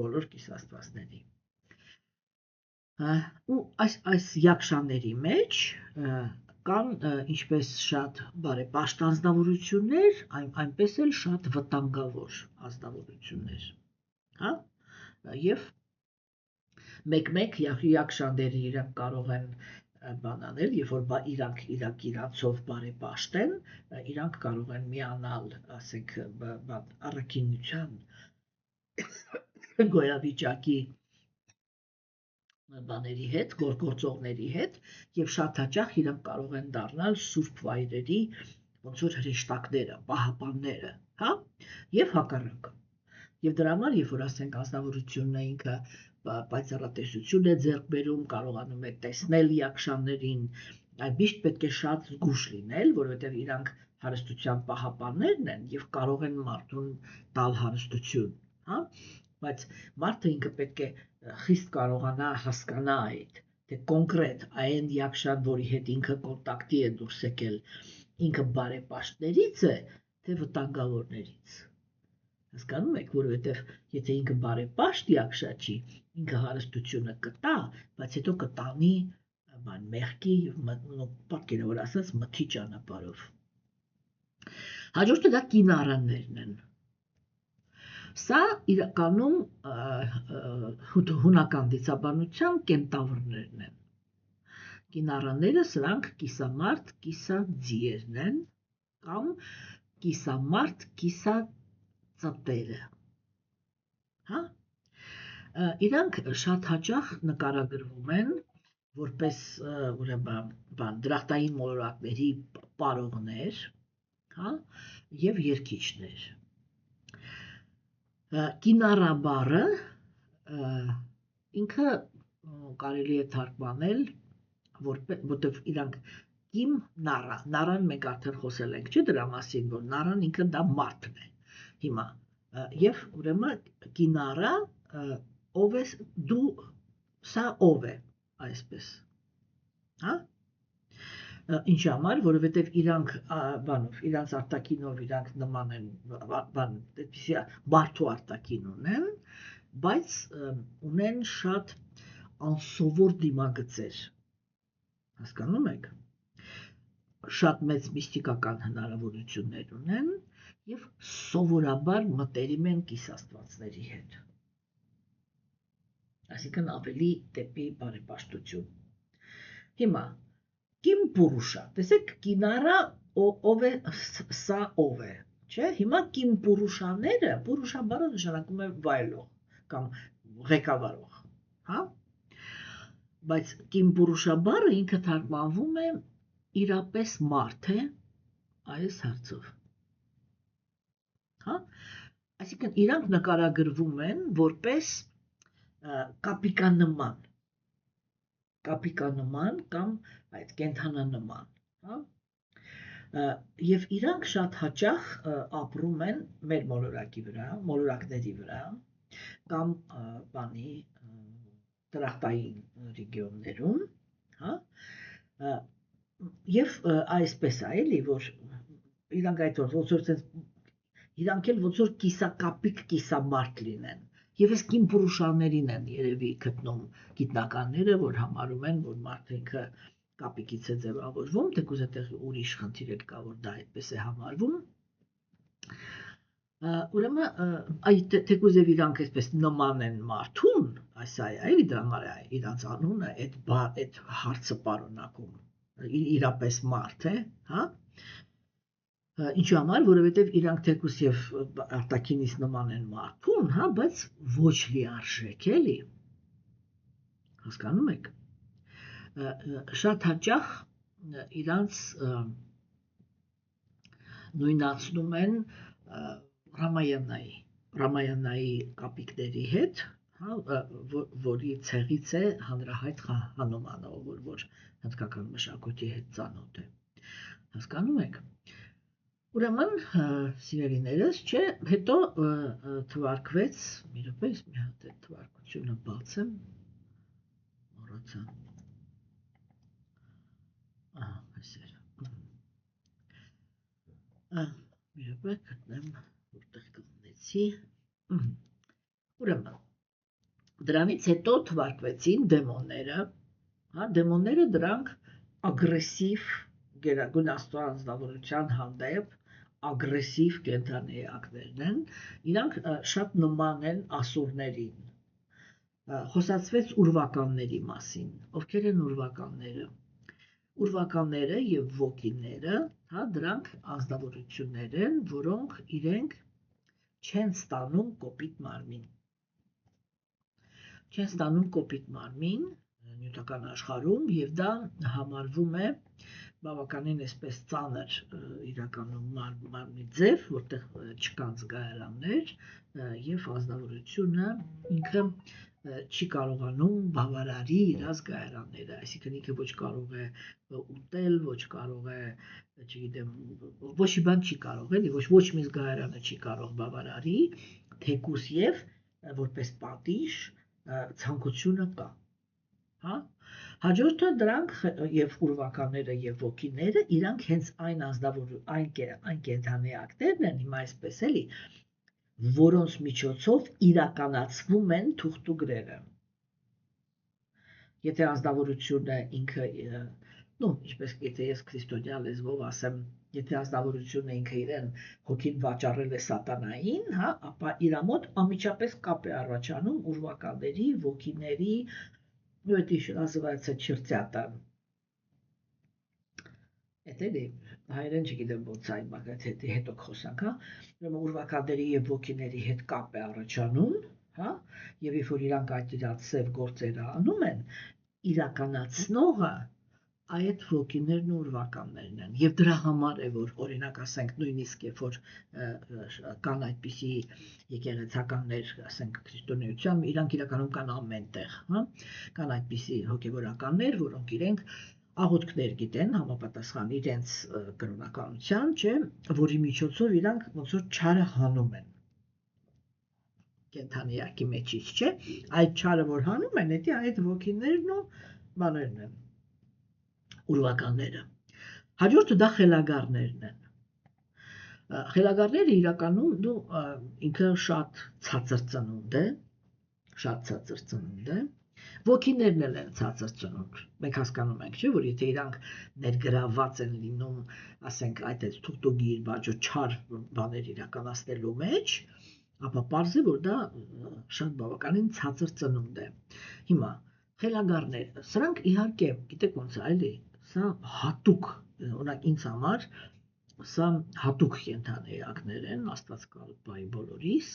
բոլոր կիսաստվածների։ Ու այս յակշաների մեջ կան ինչպես շատ բարեպաշտ անձնավորություններ, այնպես էլ շատ վտանգավոր անձնավորություններ, հա, եւ մեկ յակշաները իրանք կարող են բանանել, երբ որ իրանցով բարեպաշտ են, իրանք կարող են միանալ, ասենք, առաքինության գոյավիճակի բաների հետ, գործողների հետ եւ շատ հաճախ իրանք կարող են դառնալ սուրբ վայրերի ոնց որ հրեշտակները, պահապանները, հա, եւ հակառակը։ Եվ դրա համար, երբ որ ասենք անձնավորությունը ինքը պայծառատեսություն է ձեռք բերում, կարողանում է տեսնել յակշաներին, այդ միշտ պետք է շատ զգուշ լինել, որովհետեւ իրանք հարստության պահապաններն են եւ կարող են մարդուն տալ հարստություն, հա, բայց մարդը ինքը պետք է խիստ կարողանա հասկանա այդ, թե կոնկրետ այն յակշան, որի հետ ինքը կոնտակտի է դուրս եկել, ինքը բարեպաշտներից է, թե վտանգավորներից։ Հասկանում եք, որովհետև եթե ինքը բարեպաշտ յակշա չի, ինքը հարստությունը կտա, բայց հետո կտանի մեղքի եւ պատկերավոր ասած մթի ճանապարհով։ Հաջորդը դա կինարաններն են։ Սա իրականում հունական դիցաբանության կենտավրներն են։ Կինարանները սրանք կիսամարդ, կիսաձիերն են կամ կիսամարդ, կիսածտերը։ Հա? Իրանք շատ հաճախ նկարագրվում են որպես ուրեմն դրախտային մոլորակների պարողներ, հա, եւ երգիչներ։ Կինարա բառը ինքը կարելի է թարգմանել, որտեղ իրանք կիմ նարան մենք արդեն խոսել ենք, չէ՞ դրա մասին, որ նարան ինքը դա մարդն է։ Հիմա եւ ուրեմն կինարա ով է դու սա ով է այսպես, հա։ Ինչի համար, որովհետև իրանց արտաքինով իրանք նման են, այդպիսի մարդու արտաքին ունեն, բայց ունեն շատ անսովոր դիմագծեր, հասկանում եք, շատ մեծ միստիկական հնարավորություններ ունեն եւ սովորաբար մտերիմ են կիսաստվածների հետ, այսինքն ավելի դեպի բարեպաշտություն։ Հիմա Կիմ Պուրուշա, տեսեք կինարա ով է, սա ով է, չէ, հիմա Կիմ Պուրուշաները, Պուրուշա բառը նշանակում է վայելող կամ ղեկավարող, հա, բայց Կիմ Պուրուշա բառը ինքը թարգմանվում է իրապես մարդ է այս հարցով, հա, այսինքն իրանք նկարագրվում են որպես կապիկանման կամ այդ կենթանանման, հա, եւ իրանք շատ հաճախ ապրում են մեր մոլորակների վրա կամ դրախտային ռեգիոններում, հա, եւ այսպես է էլի, որ իրանք այդ ոնց որ իրանք էլ ոնց որ կիսակապիկ կիսամարդ լինեն։ Եվ այս Կիմ Պուրուշաներին են երևի գտնում գիտնականները, որ համարում են, որ մարդը ինքը կապիկից է ձևավորվում, թեկուզ այդտեղ ուրիշ խնդիր էլ կա, որ դա այդպես է համարվում։ Ուրեմն թեկուզ եւ իրանք այսպես նման են մարդուն, այսա է, այլ դրա համար է իրանց անունը այդ հարցը պարունակում, իրապես մարդ է, հա։ Ինչու համար, որովհետև իրանք թեկուզ եւ արտաքինից նման են մարդուն, հա, բայց ոչ լիարժեք էլի։ Հասկանում եք։ Շատ հաճախ իրանց նույնացնում են Ռամայանայի կապիկների հետ, հա, որի ցեղից է հանրահայտ Հանոմանը, որ հնդկական մշակույթի հետ ծանոթ է։ Հասկանում եք։ Ուրեմն, սիրելիներս, չէ, հետո թվարկվեց, մի րոպե, մի հատ այդ թվարկությունը բացեմ, մոռացա, այսեր, մի րոպե գտնեմ, որտեղ կտնեցի, ուրեմն, դրանից հետո թվարկվեցին դեմոնները, դեմոնները դրանք ագրեսիվ գերագույն աստվածանձնավորության հանդեպ ագրեսիվ կենդանիակներն են, իրանք շատ նման են ասուրներին, խոսացվեց ուրվականների մասին, ովքեր են ուրվականները, ուրվականները և ոգիները, հա, դրանք անձնավորություններ են, որոնք իրենք չեն ստանում կոպիտ մարմին, նյութական աշխարհում եւ դա համարվում է բավականին այսպես ծանր իրականում մարմնի ձև, որտեղ չկան զգայարաններ եւ անձնավորությունը ինքը չի կարողանում բավարարի իր զգայարանները, այսինքն ինքը ոչ կարող է ուտել, ոչ կարող է, չգիտեմ, ոչ մի բան չի կարող, էլի, ոչ մի զգայարանը չի կարող բավարարի, թեկուզ եւ որպես պատիժ ցանկությունը կա, հա։ Հաջորդը դրանք եւ ուրվականները եւ ոգիները իրանք հենց այն կենդանիակներն են, հիմա այսպես էլի, որոնց միջոցով իրականացվում են թուղթուգրերը։ Եթե անձնավորությունը ինքը, ինչպես եթե ես քրիստոնյա լեզվով ասեմ, եթե անձնավորությունը ինքը իրեն հոգին վաճառել է սատանային, հա, ապա իր մոտ անմիջապես կապ է առաջանում ուրվականների, ոգիների, ну это еще называется чертята. Это էլի հայերեն չգիտեմ ոնց այն მაგათ հետո խոսանք, հա, ուրեմն ուրվականների եւ ոգիների հետ կապ է առաջանում, հա, եւ երբ որ իրանք այդ իրաց սև գործերը անում են, իրականացնողը այդ ոգիներն ու ուրվականներն են եւ դրա համար է որ օրինակ ասենք նույնիսկ երբ որ կան այդպիսի եկեղեցականներ ասենք քրիստոնեությամբ իրանք իրականում կան ամենտեղ հա կան այդպիսի հոգեվորականներ որոնք իրենք աղոթքներ գիտեն համապատասխան իրենց կրոնականության չէ որի միջոցով իրանք ոնց որ չարը հանում են կենթանիակի մեջից չէ այդ չարը որ հանում են դա այդ ոգիներն ու բաներն են ուրվականները։ Հաջորդը դա խելագարներն են։ Խելագարները իրականում դու ինքը շատ ցածր ծնունդ է, շատ ցածր ծնունդ է։ Ոգիներն են ցածր ծնունդ։ Մենք հասկանում ենք, չէ՞, որ եթե իրանք ներգրաված են լինում, ասենք այդ թուղթուգիր բաժո չար բաներ իրականացնելու մեջ, ապա պարզ է, որ դա շատ բավականին ցածր ծնունդ է։ Հիմա խելագարներ, սրանք իհարկե, գիտեք ոնց է, այլի Սա հատուկ, օրինակ ինձ համար սա հատուկ կենթանիակներ են, Աստված կապայի բոլորիս։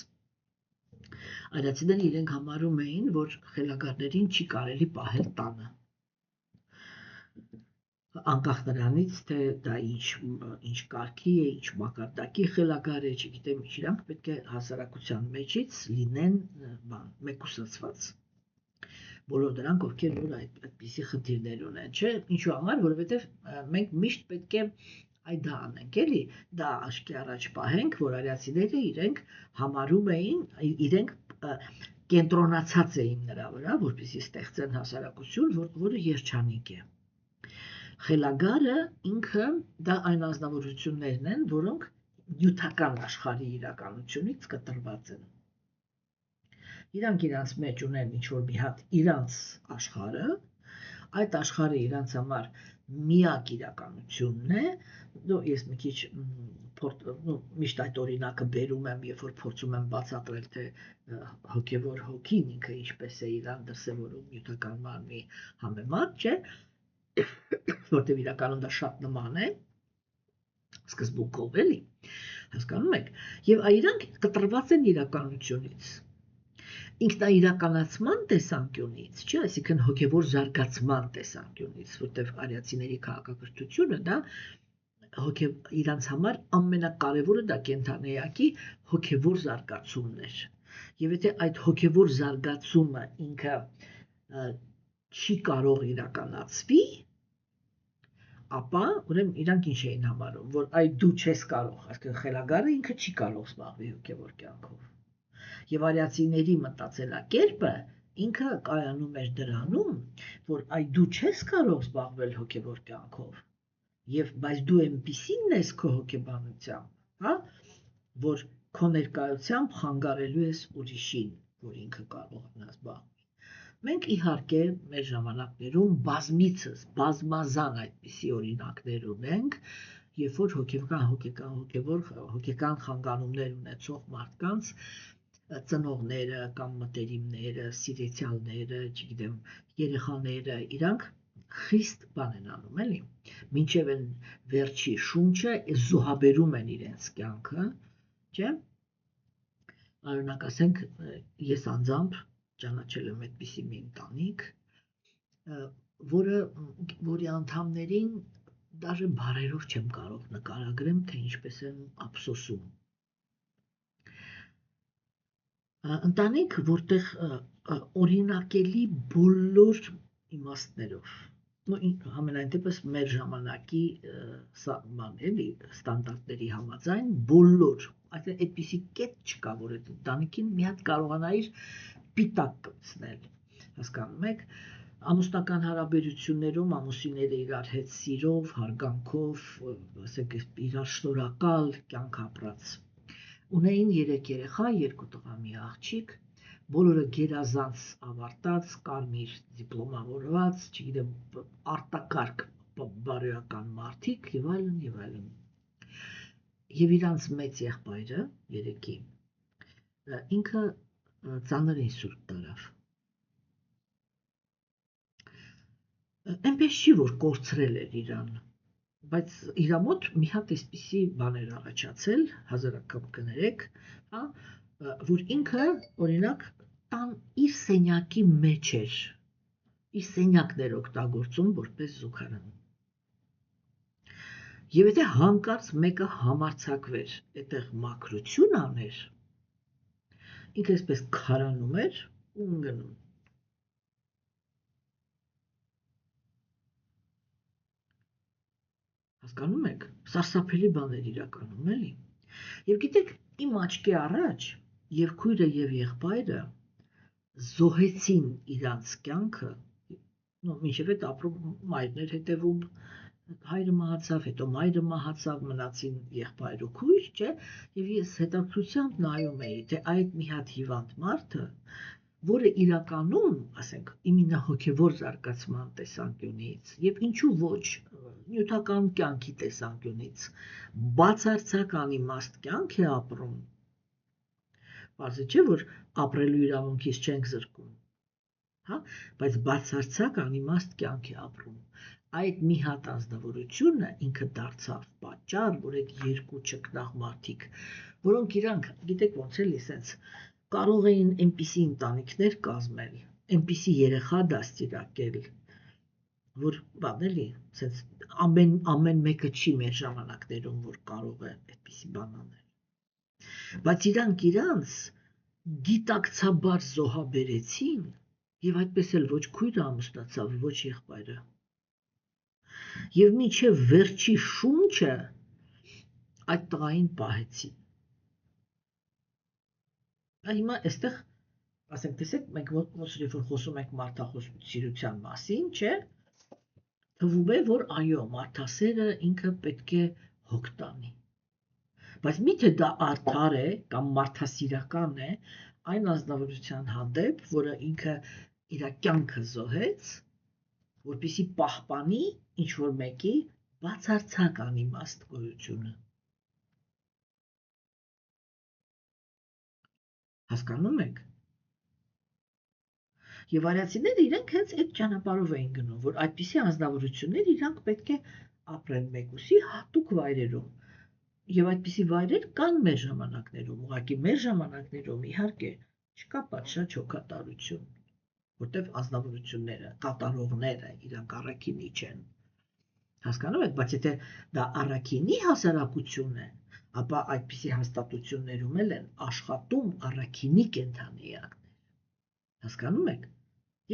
Արիացիները իրենք համարում էին, որ խելագարներին չի կարելի պահել տանը։ Անկախ նրանից, թե դա ինչ կարգի է, ինչ մակարդակի խելագար է, չգիտեմ, իրանք պետք է հասարակության մեջից լինեն մեկուսացված։ Բոլոր դրանք, ովքեր որ այդպիսի խնդիրներ ունեն, չէ՞, ինչու համար, որովհետև մենք միշտ պետք է այդ դա անենք, էլի, դա աչքի առաջ պահենք, որ արիացիները իրենք համարում էին, իրենք կենտրոնացած էին նրա վրա, որպեսզի ստեղծեն հասարակություն, որը երջանիկ է։ Խելագարը ինքը դա այն ազնվորություններն են, որոնք նյութական աշխարհի իրականությունից կտրված են։ Իրանք իրանց մեջ ունեն ինչ-որ մի հատ իրանց աշխարհը, այդ աշխարհը իրանց համար միակ իրականությունն է, ես մի քիչ միշտ այդ օրինակը բերում եմ, երբ որ փորձում եմ բացատրել, թե հոգևոր հոգին ինքը ինչպես է իրան դրսևորում նյութական մարմնի համեմատ, չէ, որտեղ իրականում դա շատ նման է, սկզբունքով էլի, հասկանում եք, եւ իրանք կտրված են իրականությունից ինքնաիրականացման տեսանկյունից, չէ, այսինքն հոգևոր զարգացման տեսանկյունից, որտեղ արիացիների քաղաքակրթությունը դա իրանց համար ամենակարևորը դա կենթանիակի հոգևոր զարգացումն էր։ Եվ եթե այդ հոգևոր զարգացումը ինքը չի կարող իրականացվի, ապա ուրեմն իրանք ինչ էին համարում, որ այդ դու չես կարող, այսինքն խելագարը ինքը չի կարող զբաղվի հոգևոր կյանքով։ Եվ արիացիների մտածելակերպը ինքը կայանում էր դրանում, որ այդ դու չես կարող զբաղվել հոգևոր կյանքով, եւ բայց դու այնպիսին ես քո հոգեբանությամբ, հա, որ քո ներկայությամբ խանգարելու ես ուրիշին, որ ինքը կարողանա զբաղվել։ Մենք իհարկե մեր ժամանակներում բազմիցս բազմազան այդպիսի օրինակներ ունենք, երբ որ հոգեկան խանգարումներ ունեցող մարդկանց ծնողները կամ մտերիմները, սիրեցյալները, չգիտեմ, երեխաները, իրանք խիստ բան են անում, էլի։ Մինչև են վերջի շունչը զոհաբերում են իրենց կյանքը, չէ՞։ Օրինակ ասենք, ես անձամբ ճանաչել եմ այդպիսի մի ընտանիք, որի անդամներին դաժե բառերով չեմ կարող նկարագրեմ, թե ինչպես են ափսոսում։ Ընտանիք, որտեղ օրինակելի բոլոր իմաստներով, համենայն դեպս մեր ժամանակի ստանդարտների համաձայն բոլոր, այդպիսի կետ չկա, որ այդ ընտանիքին մի հատ կարողանայիր պիտակ կցնել, հասկանում եք, ամուսնական հարաբերություններում ամուսինները իրար հետ սիրով, հարգանքով, ասենք իրար շնորհակալ կյանք ապրած։ Ունեին 3 երեխա, 2 տղա, մի աղջիկ, բոլորը գերազանց ավարտած, կարմիր դիպլոմավորված, չգիտեմ, արտակարգ բարոյական մարդիկ եւ այլն եւ այլն։ Եվ իրանց մեծ եղբայրը, 3-ի, ինքը ծանր ինսուլտ տարավ։ Այնպես չի, որ կորցրել էր իրան, բայց իր մոտ մի հատ այսպիսի բաներ առաջացել, հազարակապ կներեք, հա, որ ինքը, օրինակ, տան իր սենյակի մեջ էր, իր սենյակն էր օգտագործում որպես զուգարան։ Եվ եթե հանկարծ մեկը համարձակվեր այդտեղ մաքրություն աներ, ինքը այսպես քարանում էր ու ընկնում։ Հասկանում եք, սարսափելի բաներ իրականում էլի։ Եվ գիտեք, իմ աչքի առաջ եւ քույրը եւ եղբայրը զոհեցին իրանց կյանքը, մինչև այդ ապրում մայրն էր հետևում, հայրը մահացավ, հետո մայրը մահացավ, մնացին եղբայր ու քույր, չէ, եւ ես հետաքրությամբ նայում էի, թե այդ մի հատ հիվանդ մարդը, որը իրականում, ասենք, իմինահոգևոր զարգացման տեսանկյունից եւ ինչու ոչ նյութական կյանքի տեսանկյունից բացարձակ անիմաստ կյանք է ապրում, բարձր չէ, որ ապրելու իրավունքից չենք զրկում, հա, բայց բացարձակ անիմաստ կյանք է ապրում։ Այդ մի հատ ազնվորությունը ինքը դարձավ պատճառ, որ այդ երկու ճկնաղ մարդիկ, որոնք իրանք, գիտեք ոնց էլի, սենց կարող էին այնպիսի ընտանիքներ կազմել, այնպիսի երեխա դաստիարակել, որ բան էլի, սենց ամեն մեկը չի մեր ժամանակներում, որ կարող է այդպիսի բան անել։ Բայց իրանք իրանց գիտակցաբար զոհաբերեցին եւ այդպես էլ ոչ քույրը ամուսնացավ, ոչ եղբայրը։ Եվ մինչև վերջի շունչը այդ տղային պահեցին։ Հիմա այստեղ, ասենք, տեսեք, մենք ոնց որ խոսում ենք մարդախոսության մասին, չէ՞։ Թվում է, որ այո, մարդասերը ինքը պետք է հոգ տանի։ Բայց միթե դա արդար է կամ մարդասիրական է այն ազնվորության հանդեպ, որը ինքը իր կյանքը զոհեց, որպեսզի պահպանի ինչ-որ մեկի բացարձակ անիմաստ գոյությունը։ Հասկանում եք։ Եվ արիացիները իրենք հենց այդ ճանապարհով էին գնում, որ այդպիսի անձնավորություններ իրանք պետք է ապրեն մեկուսի հատուկ վայրերում։ Եվ այդպիսի վայրեր կան մեր ժամանակներում, ուղղակի մեր ժամանակներում իհարկե չկա պատշաճ հոգատարություն, որտեղ ազնվորությունները, կատարողները իրանք առաքինի չեն։ Հասկանում եք, բայց եթե դա առաքինի հասարակություն է, ապա այդպիսի հաստատություններում էլ են աշխատում առաքինի կենդանի էակներ։ Հասկանում եք։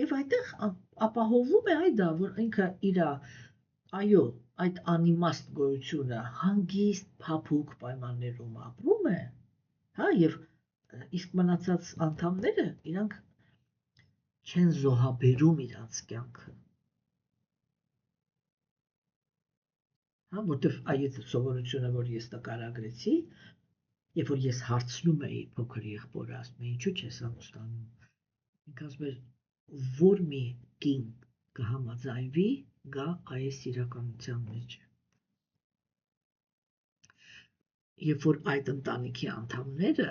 Եվ այդտեղ ապահովում է այդ դա, որ ինքը իր այո, այդ անիմաստ գոյությունը հանգիստ փափուկ պայմաններում ապրում է, հա, եւ իսկ մնացած անդամները իրանք չեն զոհաբերում իրանց կյանքը, հա, որտեվ այդ սովորությունը, որ ես նկարագրեցի, երբ որ ես հարցնում էի փոքր եղբորը, ասում էի, ինչու չես ամուսնանում, ինքը ասում էր, որ մի կին կհամաձայնվի գա այս իրականության մեջ։ Երբ որ այդ ընտանիքի անդամները,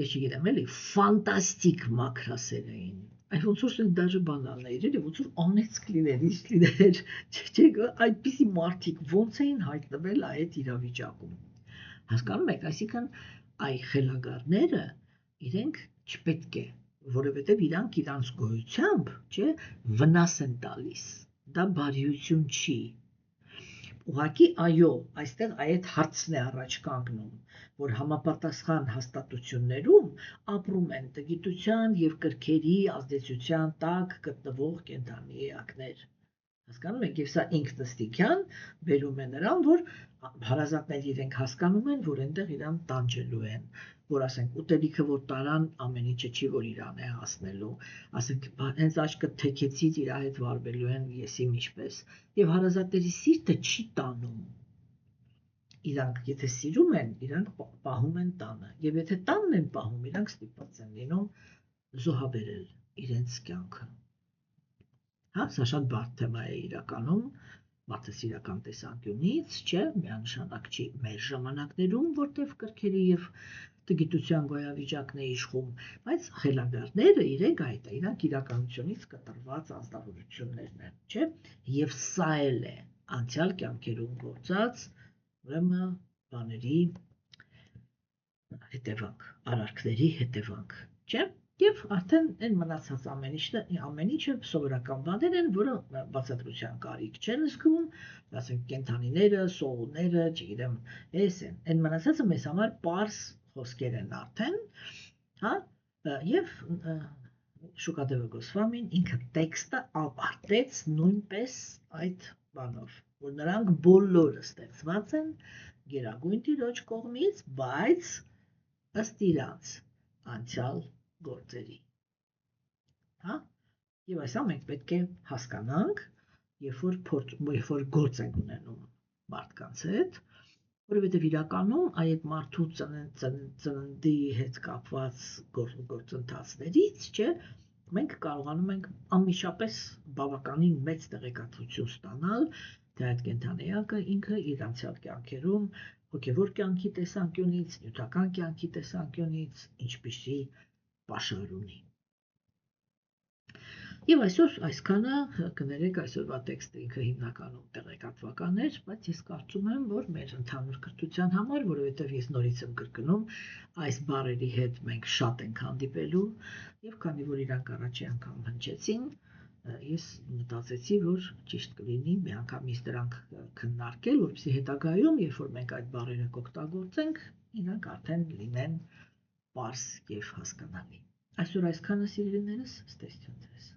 ես չգիտեմ էլի, ֆանտաստիկ մաքրասեր էին, այդ ոնց որ դաժե բանալներ էր, ոնց որ անեցք լիներ, ինչ լիներ, չէ, այդպիսի մարդիկ ոնց էին հայտնվել այդ իրավիճակում։ Հասկանում եք, այսինքն այ խելագարները իրենք չպետք է, որովհետև իրանք իրանց գոյությամբ, չէ, վնաս են տալիս, դա բարիություն չի։ Ուղղակի այո, այստեղ այդ հարցն է առաջ կանգնում, որ համապատասխան հաստատություններում ապրում են տգիտության եւ կրքերի ազդեցության տակ գտնվող կենդանի էակներ։ Հասկանում եք, եւ սա ինքնըստինքյան բերում է նրան, որ հարազատները իրենք հասկանում են, որ այնտեղ իրան տանջելու են, որ ասենք ուտելիքը որ տարան ամեն ինչը չի որ իրան է հասնելու, ասենք հենց աչքը թեքեցից իր հետ վարվելու են եսիմ ինչպես, եւ հարազատների սիրտը չի տանում։ Իրանք եթե սիրում են, իրանք պահում են տանը, եւ եթե տանն են պահում, իրանք ստիպված են լինում զոհաբերել իրենց կյանքը։ Հա, սա շատ բարդ թեմա է իրականում, մարդասիրական տեսանկյունից, չէ, միանշանակ չի մեր ժամանակներում, որտեղ կրքերի եւ տգիտության գոյավիճակն է իշխում, բայց խելագարները իրենք այդ է, իրանք իրականությունից կտրված ազնվորություններն են, չէ, եւ սա էլ է անցյալ կյանքերում գործած, ուրեմն բաների հետևանք, արարքների հետևանք, չէ։ Եվ արդեն այն մնացած ամեն ինչը սովորական բաներ են, որը բացատրության կարիք չեն զգում, ասենք կենդանիները, սողունները, չգիտեմ, այն մնացածը մեզ համար պարզ խոսքեր են արդեն, հա, եւ Շուկադևը Գոսվամին ինքը տեքստը ավարտեց նույնպես այդ բանով, որ նրանք բոլորը ստեղծված են Գերագույն Տիրոջ կողմից, բայց ըստ իրանց անցյալ գործերի, հա, եւ այսա մենք պետք է հասկանանք, երբ որ գործ ենք ունենում մարդկանց հետ, որովհետեւ իրականում այդ մարդու ծննդի հետ կապված գործընթացներից, չէ, մենք կարողանում ենք անմիջապես բավականին մեծ տեղեկատվություն ստանալ, թե այդ կենդանիակը ինքը իր անցյալ կյանքերում հոգևոր կյանքի տեսանկյունից, նյութական կյանքի տեսանկյունից ինչպիսի պաշար ունի։ Եվ այսօր այսքանը կներեք այսօրվա տեքստը ինքը հիմնականում տեղեկատվական էր, բայց ես կարծում եմ, որ մեր ընդհանուր կրթության համար, որովհետև ես նորից եմ կրկնում, այս բառերի հետ մենք շատ ենք հանդիպելու, եւ քանի որ իրանք առաջի անգամ հնչեցին, ես մտածեցի, որ ճիշտ կլինի միանգամից դրանք քննարկել, որպեսզի հետագայում, երբ որ մենք այդ բառերը կօգտագործենք, իրանք արդեն լինեն պարզ եւ հասկանալի։ Այսօր այսքանը, սիրելիներս, ստեսություն ձեզ։